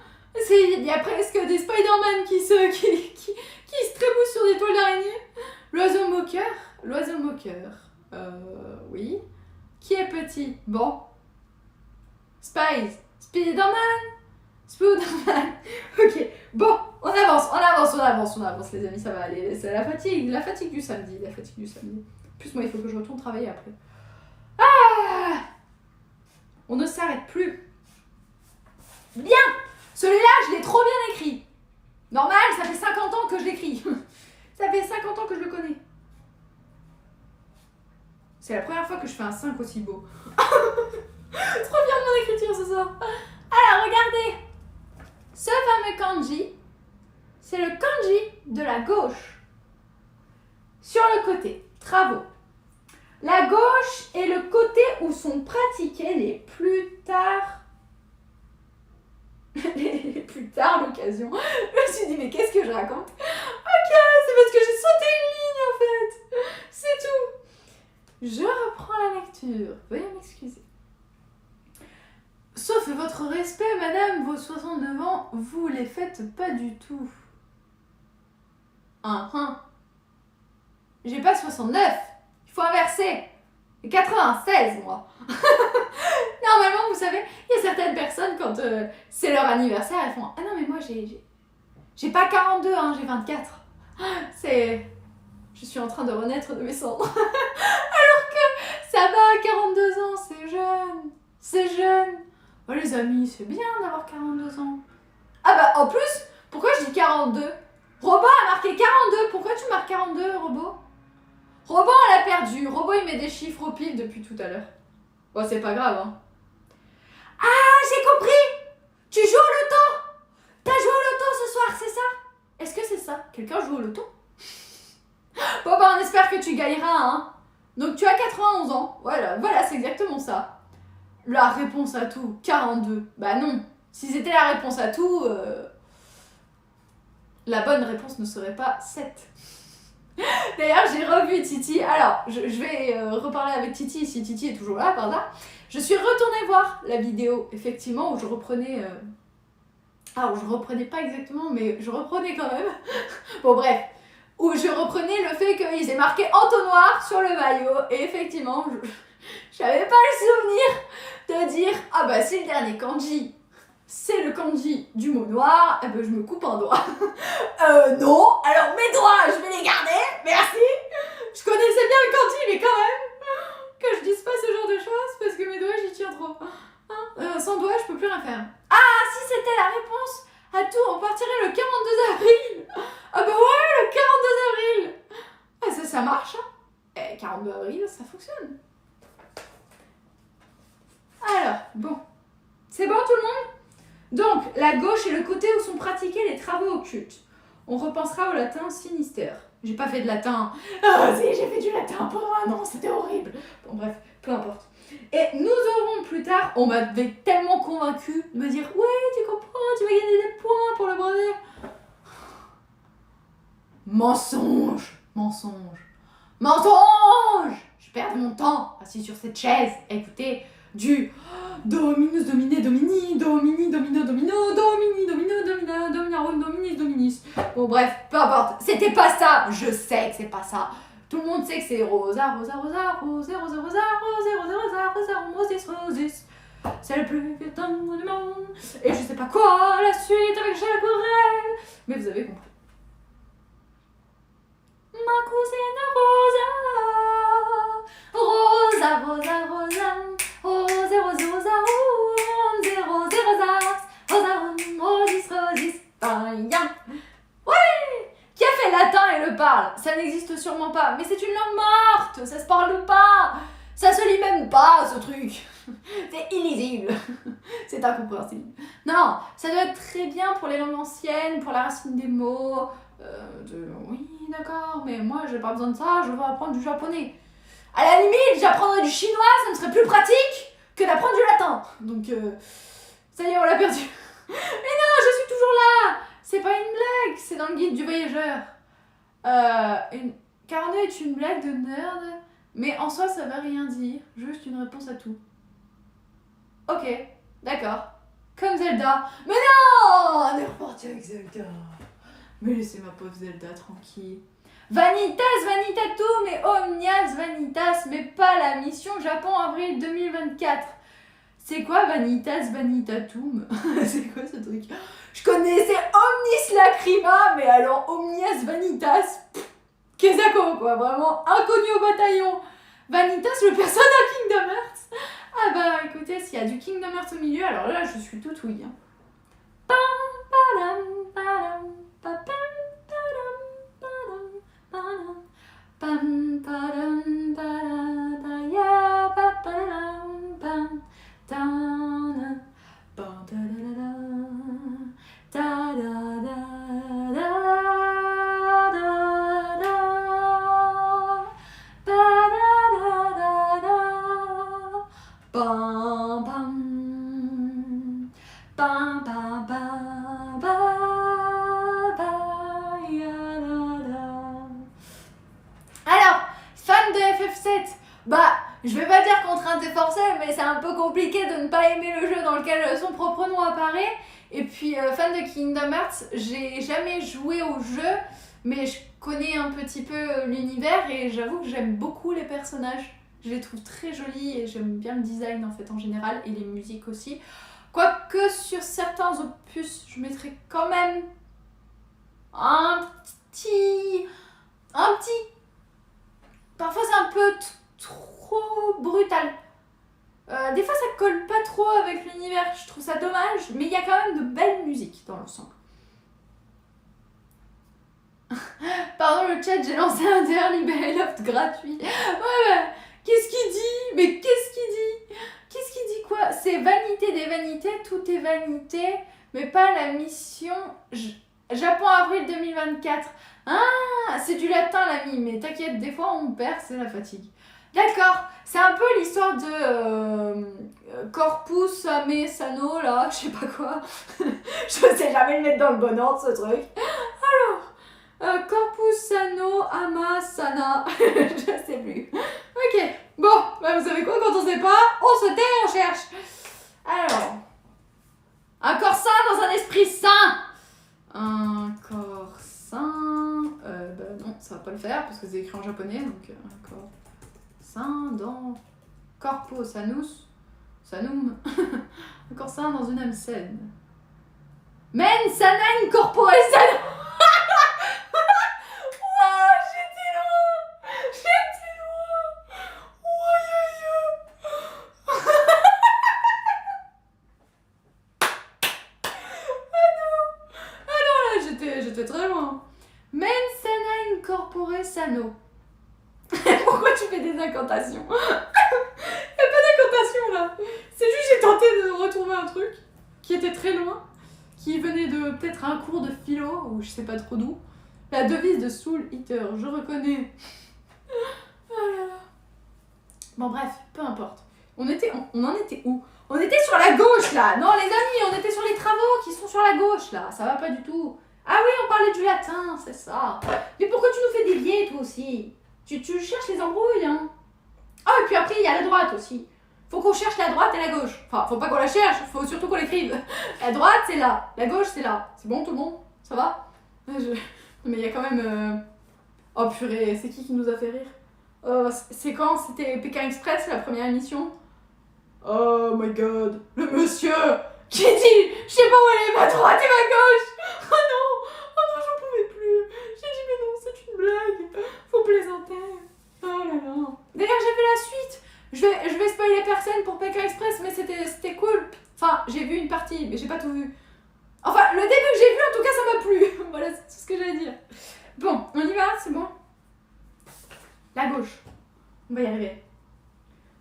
Il y a presque des Spider-Man qui se trémoussent sur des toiles d'araignée. L'oiseau moqueur. L'oiseau moqueur. Oui. Qui est petit? Bon. Spies. Spider-Man. Spider-Man. Ok. Bon, on avance, les amis, ça va aller. C'est la fatigue du samedi. En plus, moi, il faut que je retourne travailler après. Ah! On ne s'arrête plus. Bien! Celui-là, je l'ai trop bien écrit. Normal, ça fait 50 ans que je l'écris. Ça fait 50 ans que je le connais. C'est la première fois que je fais un 5 aussi beau. Trop bien de mon écriture ce soir. Alors, regardez. Ce fameux kanji, c'est le kanji de la gauche. Sur le côté, travaux. La gauche est le côté où sont pratiquées les plus tard l'occasion. Je me suis dit, mais qu'est-ce que je raconte? Ok, c'est parce que j'ai sauté une ligne en fait. C'est tout. Je reprends la lecture. Veuillez m'excuser. Sauf votre respect, madame, vos 69 ans, vous les faites pas du tout. J'ai pas 69. Il faut inverser. J'ai 96, moi. Normalement, vous savez, il y a certaines personnes, quand c'est leur anniversaire, elles font « Ah non, mais moi, j'ai pas 42, hein, j'ai 24. » Je suis en train de renaître de mes cendres. Alors que ça va, 42 ans, c'est jeune. C'est jeune. Oh, les amis, c'est bien d'avoir 42 ans. Ah bah, en plus, pourquoi je dis 42? Robot a marqué 42. Pourquoi tu marques 42, Robot? Robot, elle a perdu. Robot, il met des chiffres au pif depuis tout à l'heure. Bon, c'est pas grave, hein. Ah, j'ai compris! Tu joues au loto! T'as joué au loto ce soir, c'est ça? Est-ce que c'est ça? Quelqu'un joue au loto? Bon, bah, on espère que tu gagneras, hein. Donc, tu as 91 ans. Voilà, c'est exactement ça. La réponse à tout, 42. Bah non. Si c'était la réponse à tout, la bonne réponse ne serait pas 7. D'ailleurs, j'ai revu Titi. Alors, je vais reparler avec Titi, si Titi est toujours là, par là. Je suis retournée voir la vidéo, effectivement, où je reprenais... Alors, je reprenais pas exactement, mais je reprenais quand même. Bon, bref. Où je reprenais le fait qu'ils aient marqué entonnoir sur le maillot. Et effectivement, j'avais pas le souvenir de dire « Ah bah, c'est le dernier kanji. C'est le kanji du mot noir. » Eh ben, je me coupe un doigt. Non. Alors, mes doigts, je vais les garder. Merci. Je connaissais bien le kanji, mais quand même, que je dise pas ce genre de choses, parce que mes doigts, j'y tiens trop. Hein, sans doigts, je peux plus rien faire. Ah, si c'était la réponse à tout, on partirait le 42 avril. Ah bah ouais, le 42 avril. Ah, ça marche, hein. 42 avril, ça fonctionne. Alors, bon. C'est bon tout le monde? Donc, la gauche est le côté où sont pratiqués les travaux occultes. On repensera au latin sinister. J'ai pas fait de latin. Ah si, j'ai fait du latin pendant un an, c'était horrible. Bon bref, peu importe. Et nous aurons plus tard, on m'avait tellement convaincu de me dire « Ouais, tu comprends, tu vas gagner des points pour le brevet. » Mensonge. Je perds mon temps assis sur cette chaise à écouter du do, minus, dominé, domini, do, mini, domino, domino, do, mini, domino, domina, dominarum, dominis, dominis. Bon bref, peu importe, c'était pas ça, je sais que c'est pas ça. Tout le monde sait que c'est rosa, rosa, rosa, rosa, rosa, rosa, rosa, rosa, rosa, rosa, rosis, rosis. C'est le plus vieux tango du monde. Et je sais pas quoi, la suite avec Jacques Brel. Mais vous avez compris. Ma cousine Rosa, Rosa, Rosa, Rosa. Rose, rose, rosa, rose, rose, rosas, rosa, rosis, rosis, païen. Ouais! Qui a fait latin et le parle? Ça n'existe sûrement pas, mais c'est une langue morte, ça se parle pas, ça se lit même pas ce truc. C'est illisible, c'est incompréhensible. Non, ça doit être très bien pour les langues anciennes, pour la racine des mots, Oui, d'accord, mais moi j'ai pas besoin de ça, je veux apprendre du japonais. À la limite, j'apprendrais du chinois, ça me serait plus pratique que d'apprendre du latin. Donc, ça y est, on l'a perdu. Mais non, je suis toujours là. C'est pas une blague, c'est dans le guide du voyageur. Carnet est une blague de nerd, mais en soi, ça veut rien dire. Juste une réponse à tout. Ok, d'accord. Comme Zelda. Mais non, on est reparti avec Zelda. Mais laissez ma pauvre Zelda tranquille. Vanitas Vanitatum et Omnias Vanitas, mais pas la mission Japon avril 2024. C'est quoi Vanitas Vanitatum? C'est quoi ce truc? Je connaissais Omnis Lacrima, mais alors Omnias Vanitas, Kezako quoi, vraiment inconnu au bataillon. Vanitas, le personnage Kingdom Hearts. Ah bah écoutez, s'il y a du Kingdom Hearts au milieu, alors là je suis toute ouïe. Pam, padam, padam, papam, padam, padam, padam, pam, padam, padam, ya, papadam, pam, tana, pam, tadadada, tadadada, Bam bam bam bam bam bam ya. Alors, fan de FF7, bah, je vais pas dire contrainte et forcée, mais c'est un peu compliqué de ne pas aimer le jeu dans lequel son propre nom apparaît. Et puis, fan de Kingdom Hearts, j'ai jamais joué au jeu, mais je connais un petit peu l'univers et j'avoue que j'aime beaucoup les personnages. Je les trouve très jolis et j'aime bien le design en fait en général et les musiques aussi. Quoique sur certains opus, je mettrais quand même un petit... Parfois c'est un peu trop brutal. Des fois ça colle pas trop avec l'univers, je trouve ça dommage, mais il y a quand même de belles musiques dans l'ensemble. Pardon le chat, j'ai lancé un Dearly Beloved gratuit. Ouais. Qu'est-ce qu'il dit? Mais qu'est-ce qu'il dit? Qu'est-ce qu'il dit quoi? C'est vanité des vanités, tout est vanité, mais pas la mission Japon avril 2024. Ah, c'est du latin l'ami, mais t'inquiète, des fois on perd, c'est la fatigue. D'accord, c'est un peu l'histoire de Corpus Ame Sano là, je sais pas quoi. Je sais jamais le mettre dans le bon ordre ce truc. Alors, Corpus Sano Ama Sana, je sais plus. Ok, bon, bah vous savez quoi, quand on sait pas, on se tait, on cherche. Alors, un corps sain dans un esprit sain. Un corps sain, bah non, ça va pas le faire parce que c'est écrit en japonais, donc un corps sain dans corpo sanus, sanum. Un corps sain dans une âme saine. Men sana incorpore sano. J'étais très loin. Men sana incorpore sano. Pourquoi tu fais des incantations? Y'a pas d'incantation là. C'est juste j'ai tenté de retrouver un truc qui était très loin, qui venait de peut-être un cours de philo ou je sais pas trop d'où. La devise de Soul Eater, je reconnais. Oh là là. Bon bref, peu importe. On en était où? On était sur la gauche là. Non les amis, on était sur les travaux qui sont sur la gauche là. Ça va pas du tout. Ah oui, on parlait du latin, c'est ça. Mais pourquoi tu nous fais dévier toi aussi? Tu cherches les embrouilles, hein. Ah, et puis après, il y a la droite aussi. Faut qu'on cherche la droite et la gauche. Enfin, faut pas qu'on la cherche, faut surtout qu'on l'écrive. La droite, c'est là. La gauche, c'est là. C'est bon, tout le monde? Ça va? Mais il y a quand même... Oh purée, c'est qui nous a fait rire? C'est quand? C'était Pékin Express, la première émission? Oh my god. Le monsieur qui dit, je sais pas où elle est, ma droite et ma gauche. Oh non, j'en pouvais plus. J'ai dit mais non, c'est une blague. Faut plaisanter. Oh là là. D'ailleurs, j'ai vu la suite. Je vais spoiler personne pour Pékin Express, mais c'était cool. Enfin, j'ai vu une partie, mais j'ai pas tout vu. Enfin, le début que j'ai vu, en tout cas, ça m'a plu. Voilà, c'est tout ce que j'allais dire. Bon, on y va, c'est bon. La gauche. On va y arriver.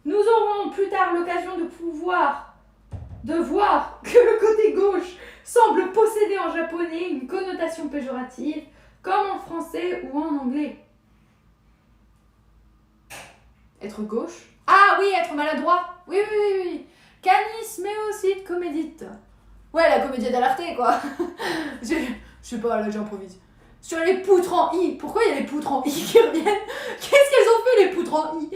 Nous aurons plus tard l'occasion de voir que le côté gauche semble posséder en japonais une connotation péjorative, comme en français ou en anglais. Être gauche. Ah oui, être maladroit. Oui, oui, oui, oui. Canis, mais aussi de comédite. Ouais, la comédie d'Alarte, quoi. Je sais pas, là, j'improvise. Sur les poutres en I. Pourquoi il y a les poutres en I qui reviennent? Qu'est-ce qu'elles ont fait, les poutres en I?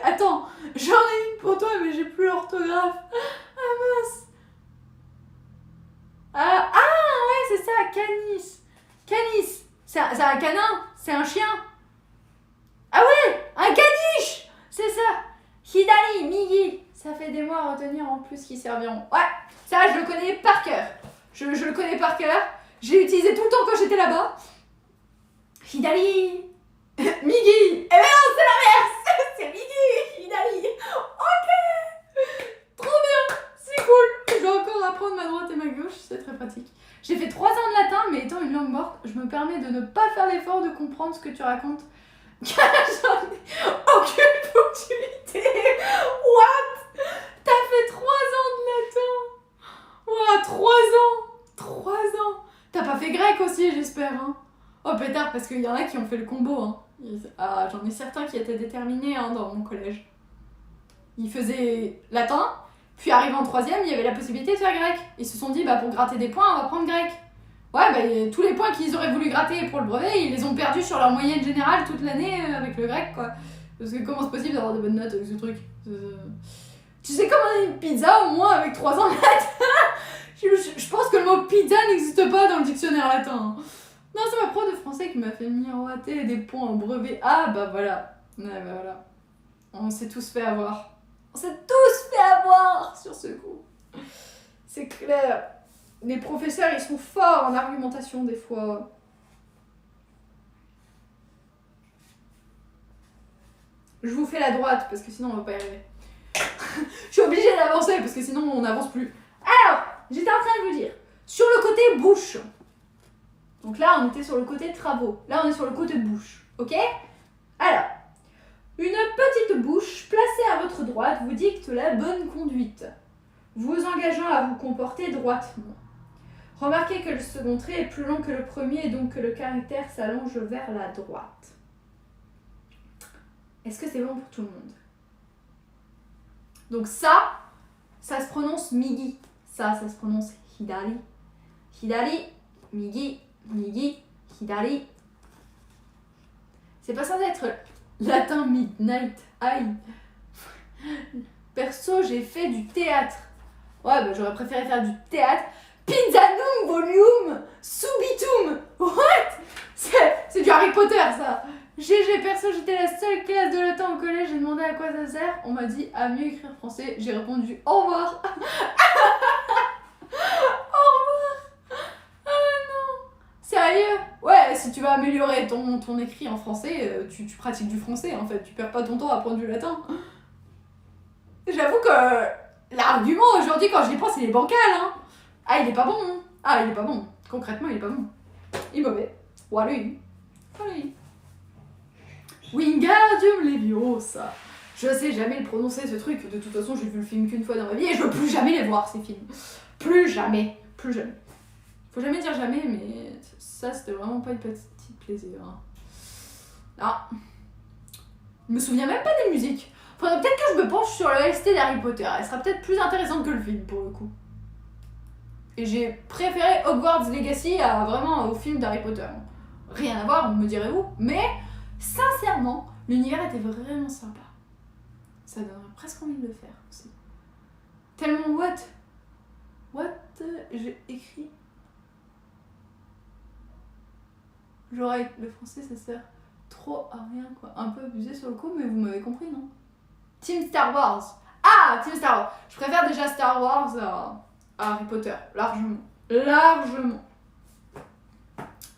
Attends, j'en ai une pour toi, mais j'ai plus l'orthographe. Ah, mince. Ah, ouais, c'est ça, canis. Canis. C'est un canin. C'est un chien. Ah ouais, un caniche. C'est ça. Hidari, Migi. Ça fait des mots à retenir en plus qui serviront. Ouais, ça, je le connais par cœur. Je le connais par cœur. J'ai utilisé tout le temps quand j'étais là-bas. Hidari. Migi. Eh ben non, c'est l'inverse. C'est Migi. Hidari. Ok. Trop bien. C'est cool. Je vais encore apprendre ma droite et ma gauche. C'est très pratique. J'ai fait 3 ans de latin, mais étant une langue morte, je me permets de ne pas faire l'effort de comprendre ce que tu racontes. Car j'en ai aucune opportunité. What? T'as fait 3 ans de latin. Ouah, 3 ans. 3 ans. T'as pas fait grec aussi, j'espère, hein? Oh, pétard, parce qu'il y en a qui ont fait le combo, hein. Ah, j'en ai certains qui étaient déterminés, hein, dans mon collège. Ils faisaient latin, puis arrivant en 3e, il y avait la possibilité de faire grec. Ils se sont dit, bah, pour gratter des points, on va prendre grec. Ouais, bah, tous les points qu'ils auraient voulu gratter pour le brevet, ils les ont perdus sur leur moyenne générale toute l'année avec le grec, quoi. Parce que comment c'est possible d'avoir de bonnes notes avec ce truc? Tu sais commander une pizza, au moins, avec 3 ans de latin? Je pense que le mot pizza n'existe pas dans le dictionnaire latin. Non, c'est ma prof de français qui m'a fait miroiter des points en brevet. Ah, bah voilà. Ouais, bah voilà. On s'est tous fait avoir. On s'est tous fait avoir sur ce coup. C'est clair. Les professeurs, ils sont forts en argumentation des fois. Je vous fais la droite parce que sinon on va pas y arriver. Je suis obligée d'avancer parce que sinon on n'avance plus. Alors, j'étais en train de vous dire, sur le côté bouche. Donc là, on était sur le côté travaux. Là, on est sur le côté bouche. Ok? Alors, une petite bouche placée à votre droite vous dicte la bonne conduite, vous engageant à vous comporter droitement. Remarquez que le second trait est plus long que le premier et donc que le caractère s'allonge vers la droite. Est-ce que c'est bon pour tout le monde? Donc ça se prononce migi. Ça se prononce hidari. Hidari, migi, migi, hidari. C'est pas censé être latin midnight. Aïe. Perso, j'ai fait du théâtre. Ouais, bah j'aurais préféré faire du théâtre. Pizzanum volume subitum. What? C'est du Harry Potter, ça. GG, perso, j'étais la seule classe de latin au collège. J'ai demandé à quoi ça sert. On m'a dit à mieux écrire français. J'ai répondu au revoir. Au revoir. Ah non. Sérieux? Ouais, si tu vas améliorer ton écrit en français, tu pratiques du français en fait. Tu perds pas ton temps à apprendre du latin. J'avoue que l'argument aujourd'hui, quand je y pense, il est bancal, hein. Ah, il est pas bon. Hein. Ah, il est pas bon. Concrètement, il est pas bon. Il est mauvais. Walui. Walui. Wingardium Leviosa. Je sais jamais le prononcer, ce truc. De toute façon, j'ai vu le film qu'une fois dans ma vie et je veux plus jamais les voir, ces films. Plus jamais. Plus jamais. Faut jamais dire jamais, mais ça, c'était vraiment pas une petite plaisir. Hein. Ah. Je me souviens même pas des musiques. Faudrait peut-être que je me penche sur le ST d'Harry Potter. Elle sera peut-être plus intéressante que le film, pour le coup. Et j'ai préféré Hogwarts Legacy vraiment au film d'Harry Potter. Rien à voir, me direz-vous. Mais, sincèrement, l'univers était vraiment sympa. Ça donnerait presque envie de le faire aussi. Tellement what j'ai écrit. J'aurais le français, ça sert trop à rien, quoi. Un peu abusé sur le coup, mais vous m'avez compris, non? Team Star Wars. Ah, Team Star Wars. Je préfère déjà Star Wars à Harry Potter, largement. Largement.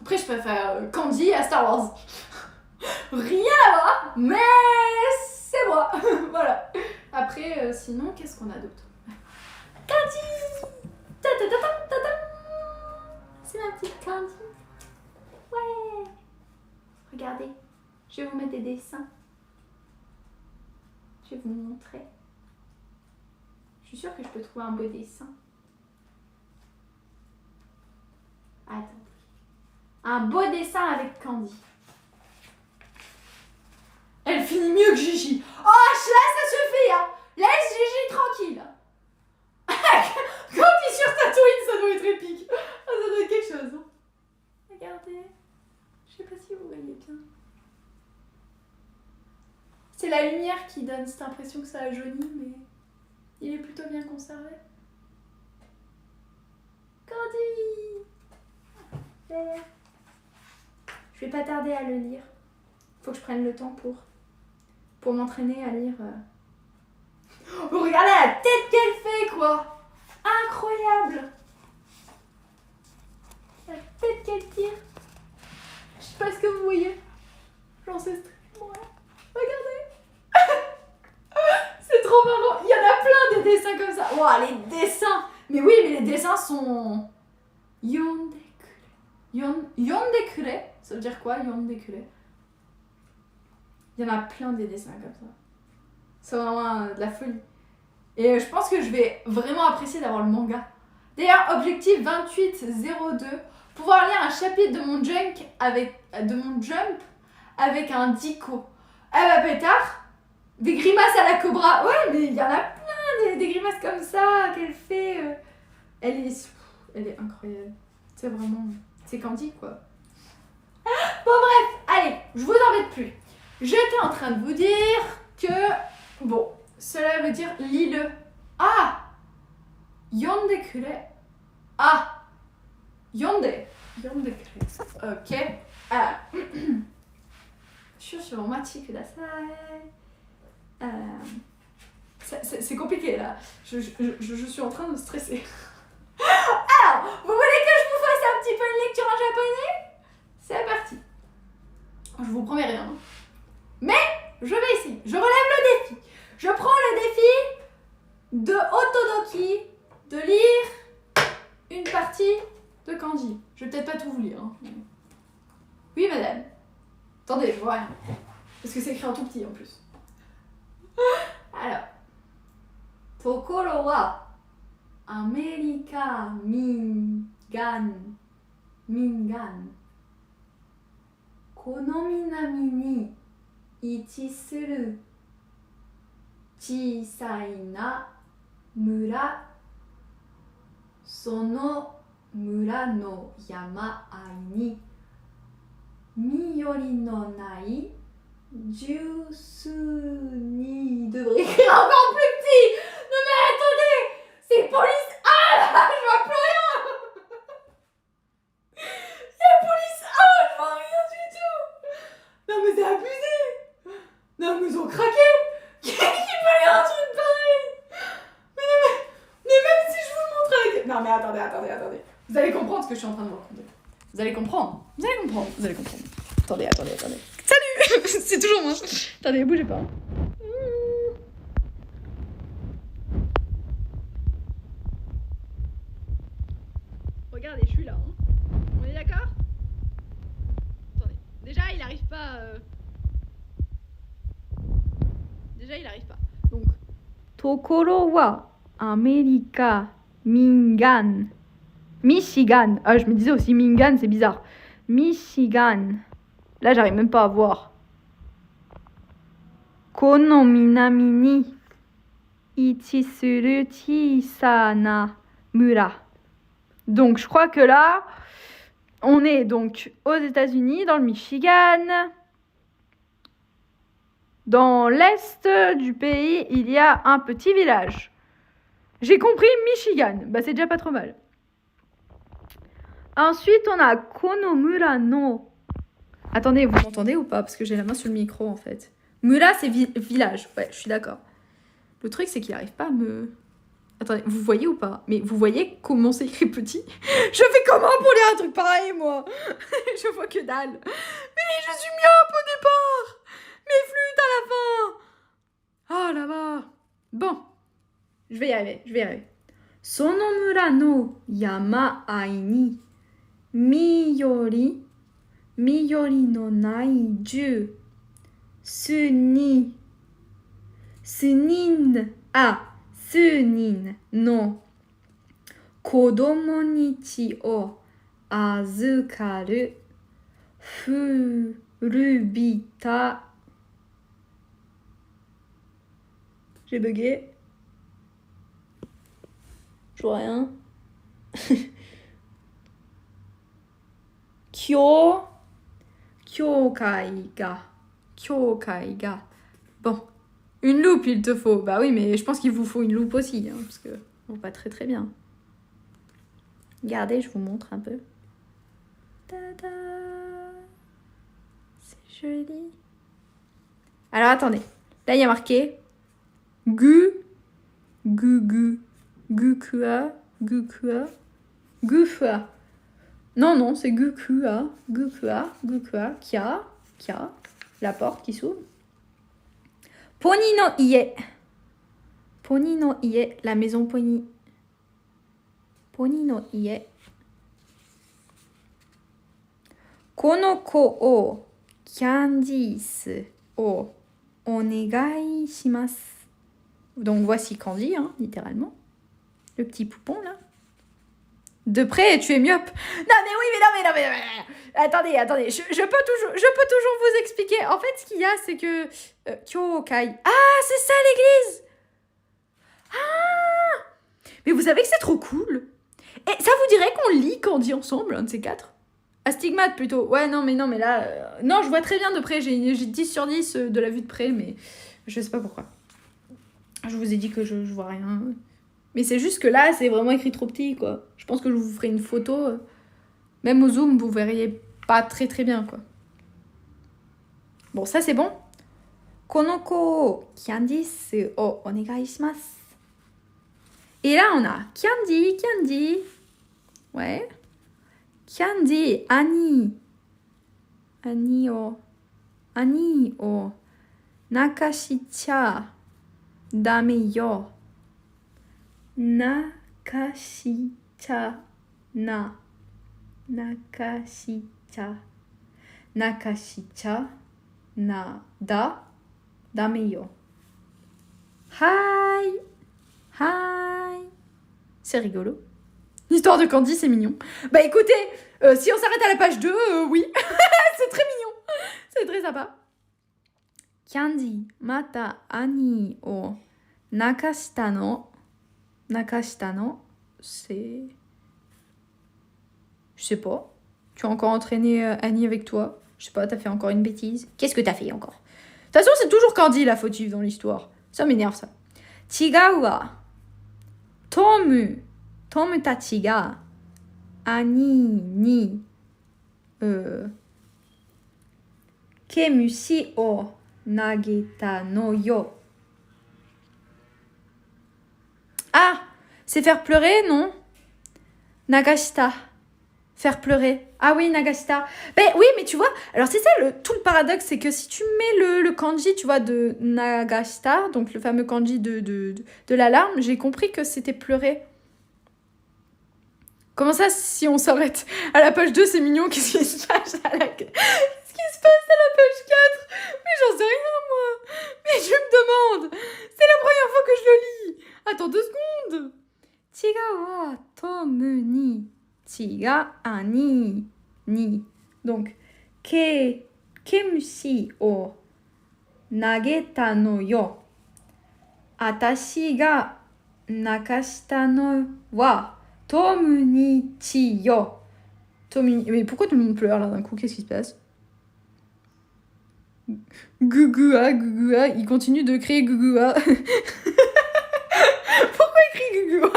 Après, je préfère Candy à Star Wars. Rien à voir, mais c'est moi. Voilà. Après, sinon, qu'est-ce qu'on a d'autre? Candy. C'est ma petite Candy. Ouais. Regardez, je vais vous mettre des dessins. Je vais vous montrer. Je suis sûre que je peux trouver un beau dessin. Attendez. un beau dessin avec Candy. Elle finit mieux que Gigi. Oh, là, ça suffit, hein. Laisse Gigi tranquille. Quand il est sur Tatooine, ça doit être épique. Ah, ça doit être quelque chose. Hein. Regardez. Je sais pas si vous voyez bien. C'est la lumière qui donne cette impression que ça a jauni, mais il est plutôt bien conservé. Candy. Je vais pas tarder à le lire. Faut que je prenne le temps pour m'entraîner à lire. Vous regardez la tête qu'elle fait, quoi. Incroyable. La tête qu'elle tire. Je sais pas ce que vous voyez. J'en sais strictement rien. Regardez. C'est trop marrant. Il y en a plein des dessins comme ça. Wow, les dessins. Mais oui, mais les dessins sont... Yondekure. Ça veut dire quoi, Yondekure? Il y en a plein des dessins comme ça. C'est vraiment de la folie. Et je pense que je vais vraiment apprécier d'avoir le manga. D'ailleurs, objectif 2802, pouvoir lire un chapitre de mon jump avec un dico. Eh bah pétard, des grimaces à la cobra. Ouais, mais il y en a plein des grimaces comme ça qu'elle fait. Elle est incroyable. C'est vraiment... C'est Candy, quoi. Bon bref, allez, je vous embête plus. J'étais en train de vous dire que... Bon, cela veut dire lis-le. Ah, Yondekure. Ah, Yondekure. Ok. Ah. Shushuromachi kudasai. C'est compliqué là. Je suis en train de stresser. Alors, vous voulez que je vous fasse un petit peu une lecture en japonais? C'est parti. Je vous promets rien. Mais je vais essayer. Je relève le défi. Je prends le défi de Otodoki de lire une partie de Candy. Je vais peut-être pas tout vous lire. Hein. Oui, madame. Attendez, je vois rien. Parce que c'est écrit en tout petit en plus. Alors. Tokoro wa Amerika Mingan. Kono minami ni ichi suru 小さいな村その村の山あいに緑のない十数人 devrait écrire encore plus petit. Non mais attendez, c'est police. Ah là, je vois plus rien. C'est police. Ah, je vois rien du tout. Non mais c'est abusé. Non mais ils ont craqué. Qui peut lire un truc pareil? Mais même si je vous le montre avec... Non mais attendez. Vous allez comprendre ce que je suis en train de vous raconter. Vous allez comprendre. Attendez. Salut. C'est toujours moi. Attendez, bougez pas. Regardez, je suis là. Hein. On est d'accord? Attendez. Déjà, il arrive pas... Donc, Tokoro wa Amerika Mingan. Michigan. Ah, je me disais aussi Mingan, c'est bizarre. Michigan. Là, j'arrive même pas à voir. Kono minami ni ichisuru chisana mura. Donc, je crois que là, on est donc aux États-Unis, dans le Michigan. Dans l'est du pays, il y a un petit village. J'ai compris Michigan. Bah, c'est déjà pas trop mal. Ensuite, on a Konomura no. Attendez, vous m'entendez ou pas? Parce que j'ai la main sur le micro, en fait. Mura, c'est village. Ouais, je suis d'accord. Le truc, c'est qu'il n'arrive pas à me... Attendez, vous voyez ou pas? Mais vous voyez comment c'est écrit petit? Je fais comment pour lire un truc pareil, moi? Je vois que dalle. Mais je suis myope au départ. Mes flûtes à la fin. Ah là-bas. Bon. Je vais y arriver. Sonomura no yama ai ni miyori no nai ju sunin no kodomo nichi o azukaru Furubita. J'ai bugué. Je vois rien. Kyokai ga. Bon. Une loupe, il te faut. Bah oui, mais je pense qu'il vous faut une loupe aussi, hein, parce que on voit pas très très bien. Regardez, je vous montre un peu. Tada! C'est joli. Alors attendez. Là, il y a marqué Gukua. Non, c'est Gukua. Kia. La porte qui s'ouvre. Pony no ie. Pony no ie. La maison Pony. Pony no ie. Konoko o Candice o onegai shimasu. Donc voici Candy, hein, littéralement. Le petit poupon, là. De près, tu es myope. Non, mais oui. Attendez. Je peux toujours vous expliquer. En fait, ce qu'il y a, c'est que... Kyokai. Ah, c'est ça, l'église. Ah. Mais vous savez que c'est trop cool. Et ça vous dirait qu'on lit Candy ensemble, un de ces quatre? Astigmate, plutôt. Ouais, non, mais là... Non, je vois très bien de près. J'ai 10 sur 10 de la vue de près, mais je sais pas pourquoi. Je vous ai dit que je vois rien. Mais c'est juste que là, c'est vraiment écrit trop petit, quoi. Je pense que je vous ferai une photo. Même au zoom, vous verriez pas très très bien, quoi. Bon, ça c'est bon. Konoko Candice o onegai shimasu. Et là, on a Candy. Ouais. Candy, Annie o nakashicha dame yo. Nakashicha na da dame yo. Hi. C'est rigolo. L'histoire de Candy, c'est mignon. Bah écoutez, si on s'arrête à la page 2, oui. C'est très mignon. C'est très sympa. Candy, mata ani o nakashita no, c'est... Je sais pas. Tu as encore entraîné Annie avec toi. Je sais pas, t'as fait encore une bêtise. Qu'est-ce que t'as fait encore? De toute façon, c'est toujours Candy la fautive dans l'histoire. Ça m'énerve, ça. Chigau wa Tomu tachi ga Annie ni kemushi o nageta no yo. Ah, c'est faire pleurer, non? Nagashita. Faire pleurer. Ah oui, Nagashita. Ben oui, mais tu vois, alors c'est ça tout le paradoxe, c'est que si tu mets le kanji, tu vois, de Nagashita, donc le fameux kanji de la larme, j'ai compris que c'était pleurer. Comment ça, si on s'arrête à la page 2, c'est mignon, qu'est-ce qui se passe à la page 4? Mais j'en sais rien, moi. Mais je me demande. C'est la première fois que je le lis. Attends 2 secondes. Chiga wa tomu ni chiga ani ni. Donc, kemushi o nageta no yo. Atashi ga nakashita no wa tomu ni chi yo. Mais pourquoi tout le monde pleure là d'un coup? Qu'est-ce qui se passe? Gugua, il continue de créer Gugua. Pourquoi il crie Gugua?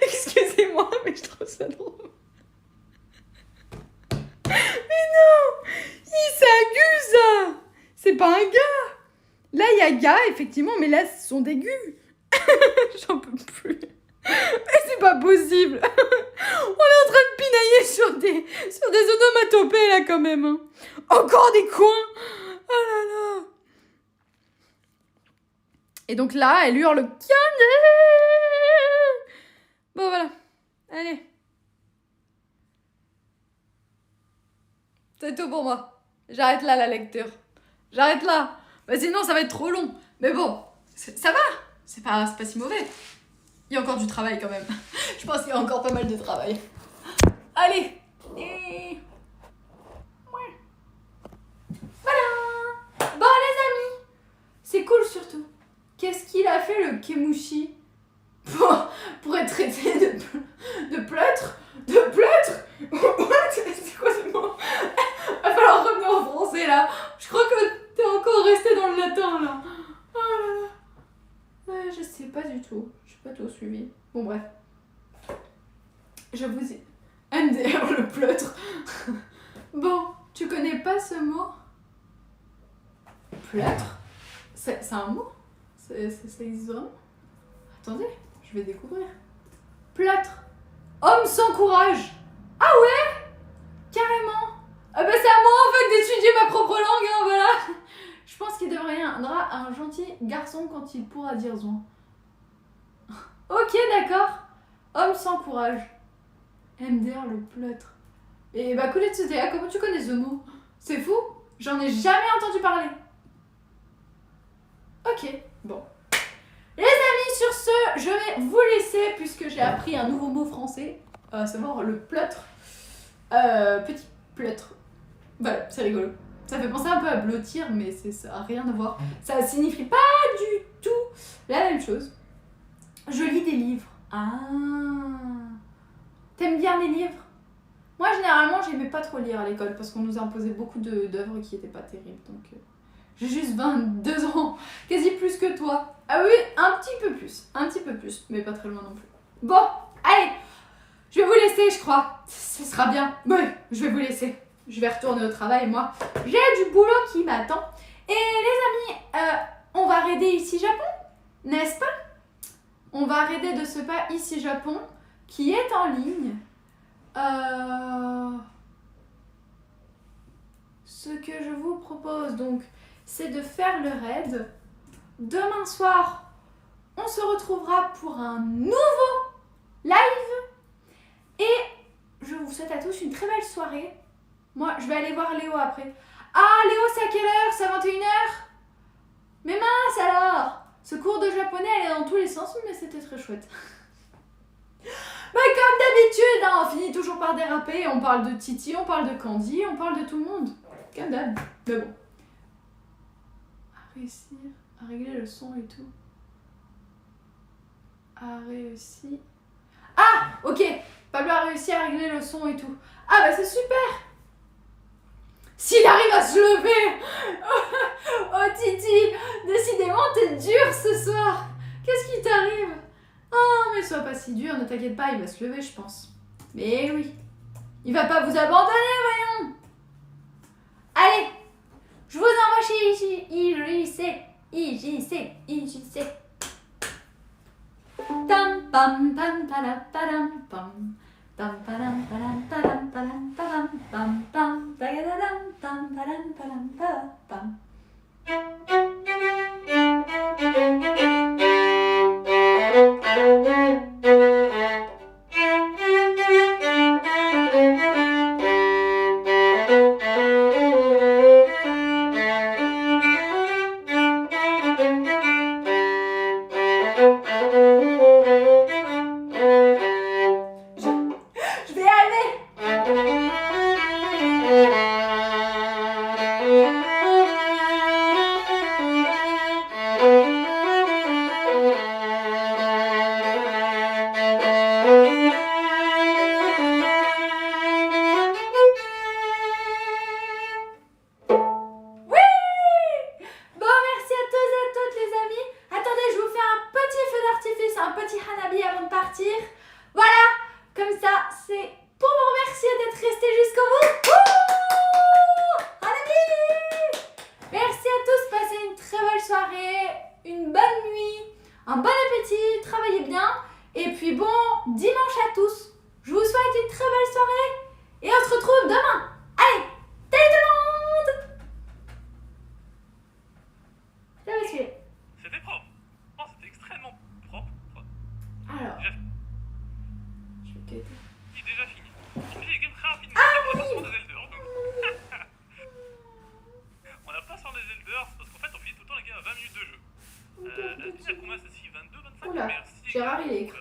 Excusez-moi, mais je trouve ça drôle. Mais non, il s'aguse. C'est pas un gars. Là, il y a gars, effectivement, mais là, ce sont des gus. J'en peux plus. Mais c'est pas possible. On est en train de pinailler sur des onomatopées là quand même. Hein. Encore des coins. Oh là là. Et donc là, elle hurle Candy. Bon voilà. Allez. C'est tout pour moi. J'arrête là la lecture. J'arrête là. Bah sinon ça va être trop long. Mais bon, ça va. C'est pas si mauvais. Il y a encore du travail quand même. Je pense qu'il y a encore pas mal de travail. Allez. Et... ouais. Voilà. Bon les amis, c'est cool surtout. Qu'est-ce qu'il a fait le Kemushi pour être traité de pleutre? De pleutre? What? C'est quoi ce mot? Va falloir revenir au français là. Je crois que t'es encore resté dans le latin là. Oh là là. Ouais, je sais pas du tout. Je pas tout suivi. Bon bref. Je vous ai... MDR le pleutre. Bon, tu connais pas ce mot? Pleutre? C'est un mot? Ça existe vraiment? Attendez, je vais découvrir. Pleutre. Homme sans courage. Ah ouais? Carrément. Ah bah c'est à moi en fait d'étudier ma propre langue, hein, voilà. Je pense qu'il deviendra un gentil garçon quand il pourra dire zouin. Ok, d'accord. Homme sans courage. MDR le pleutre. Et bah coulé de ce théâtre, comment tu connais ce mot? C'est fou, j'en ai jamais entendu parler. Ok, bon. Les amis, sur ce, je vais vous laisser puisque j'ai appris un nouveau mot français, à savoir le pleutre. Petit pleutre. Voilà, c'est rigolo. Ça fait penser un peu à blottir, mais ça n'a rien à voir. Ça signifie pas du tout la même chose. Je lis des livres. Ah. T'aimes bien les livres? Moi, généralement, j'aimais pas trop lire à l'école parce qu'on nous a imposé beaucoup d'œuvres qui étaient pas terribles. Donc, j'ai juste 22 ans, quasi plus que toi. Ah oui, un petit peu plus, mais pas très loin non plus. Bon, allez, je vais vous laisser, je crois. Ce sera bien. Ouais, je vais vous laisser. Je vais retourner au travail, moi. J'ai du boulot qui m'attend. Et les amis, on va raider ici Japon, n'est-ce pas? On va raider de ce pas ici Japon, qui est en ligne. Ce que je vous propose donc, c'est de faire le raid. Demain soir, on se retrouvera pour un nouveau live. Et je vous souhaite à tous une très belle soirée. Moi, je vais aller voir Léo après. Ah, Léo, c'est à quelle heure? C'est à 21h? Mais mince alors! Ce cours de japonais, elle est dans tous les sens, mais c'était très chouette. Bah comme d'habitude, hein, on finit toujours par déraper. On parle de Titi, on parle de Candy, on parle de tout le monde. Comme d'hab. Mais bon. À réussir à régler le son et tout. A réussi. Ah, ok. Pablo a réussi à régler le son et tout. Ah bah c'est super. S'il arrive à se lever. Oh Titi, décidément t'es dur ce soir. Qu'est-ce qui t'arrive? Oh mais sois pas si dur, ne t'inquiète pas, il va se lever je pense. Mais oui. Il va pas vous abandonner, voyons. Allez, je vous envoie chez IJC. Tam pam pam pam pam pam. Tam pam pam pam pam pam pam pam. Tagadam tam pam pam pam. Je vais aller.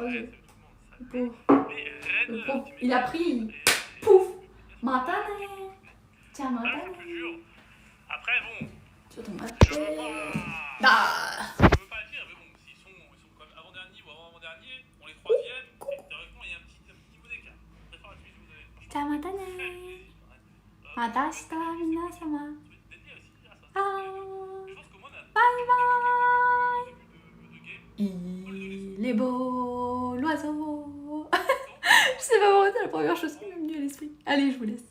écrasé. c'est tout Le le monde, pauvre. ça. Mais Le Red, pauvre. tu Il a m'étonnes. pris. Et- Pouf. Matane. Tiens, Ah, je te matane. jure. Après, bon, Sur ton je veux matin. pas. Ah. Je veux pas le dire, mais bon, s'ils sont quand même avant-dernier ou avant-avant-dernier, on les troisième, théoriquement, il y a un petit niveau d'écart. Je préfère la suite, vous avez franchement Tiens, matane. très plaisir. Ouais. Matashita minasama. Ça va être dédié aussi grâce à ça. Ah. Je pense qu'au moins, on a Bye bye. de game. Il est beau, l'oiseau. Je sais pas pourquoi c'est la première chose qui m'est venue à l'esprit. Allez, je vous laisse.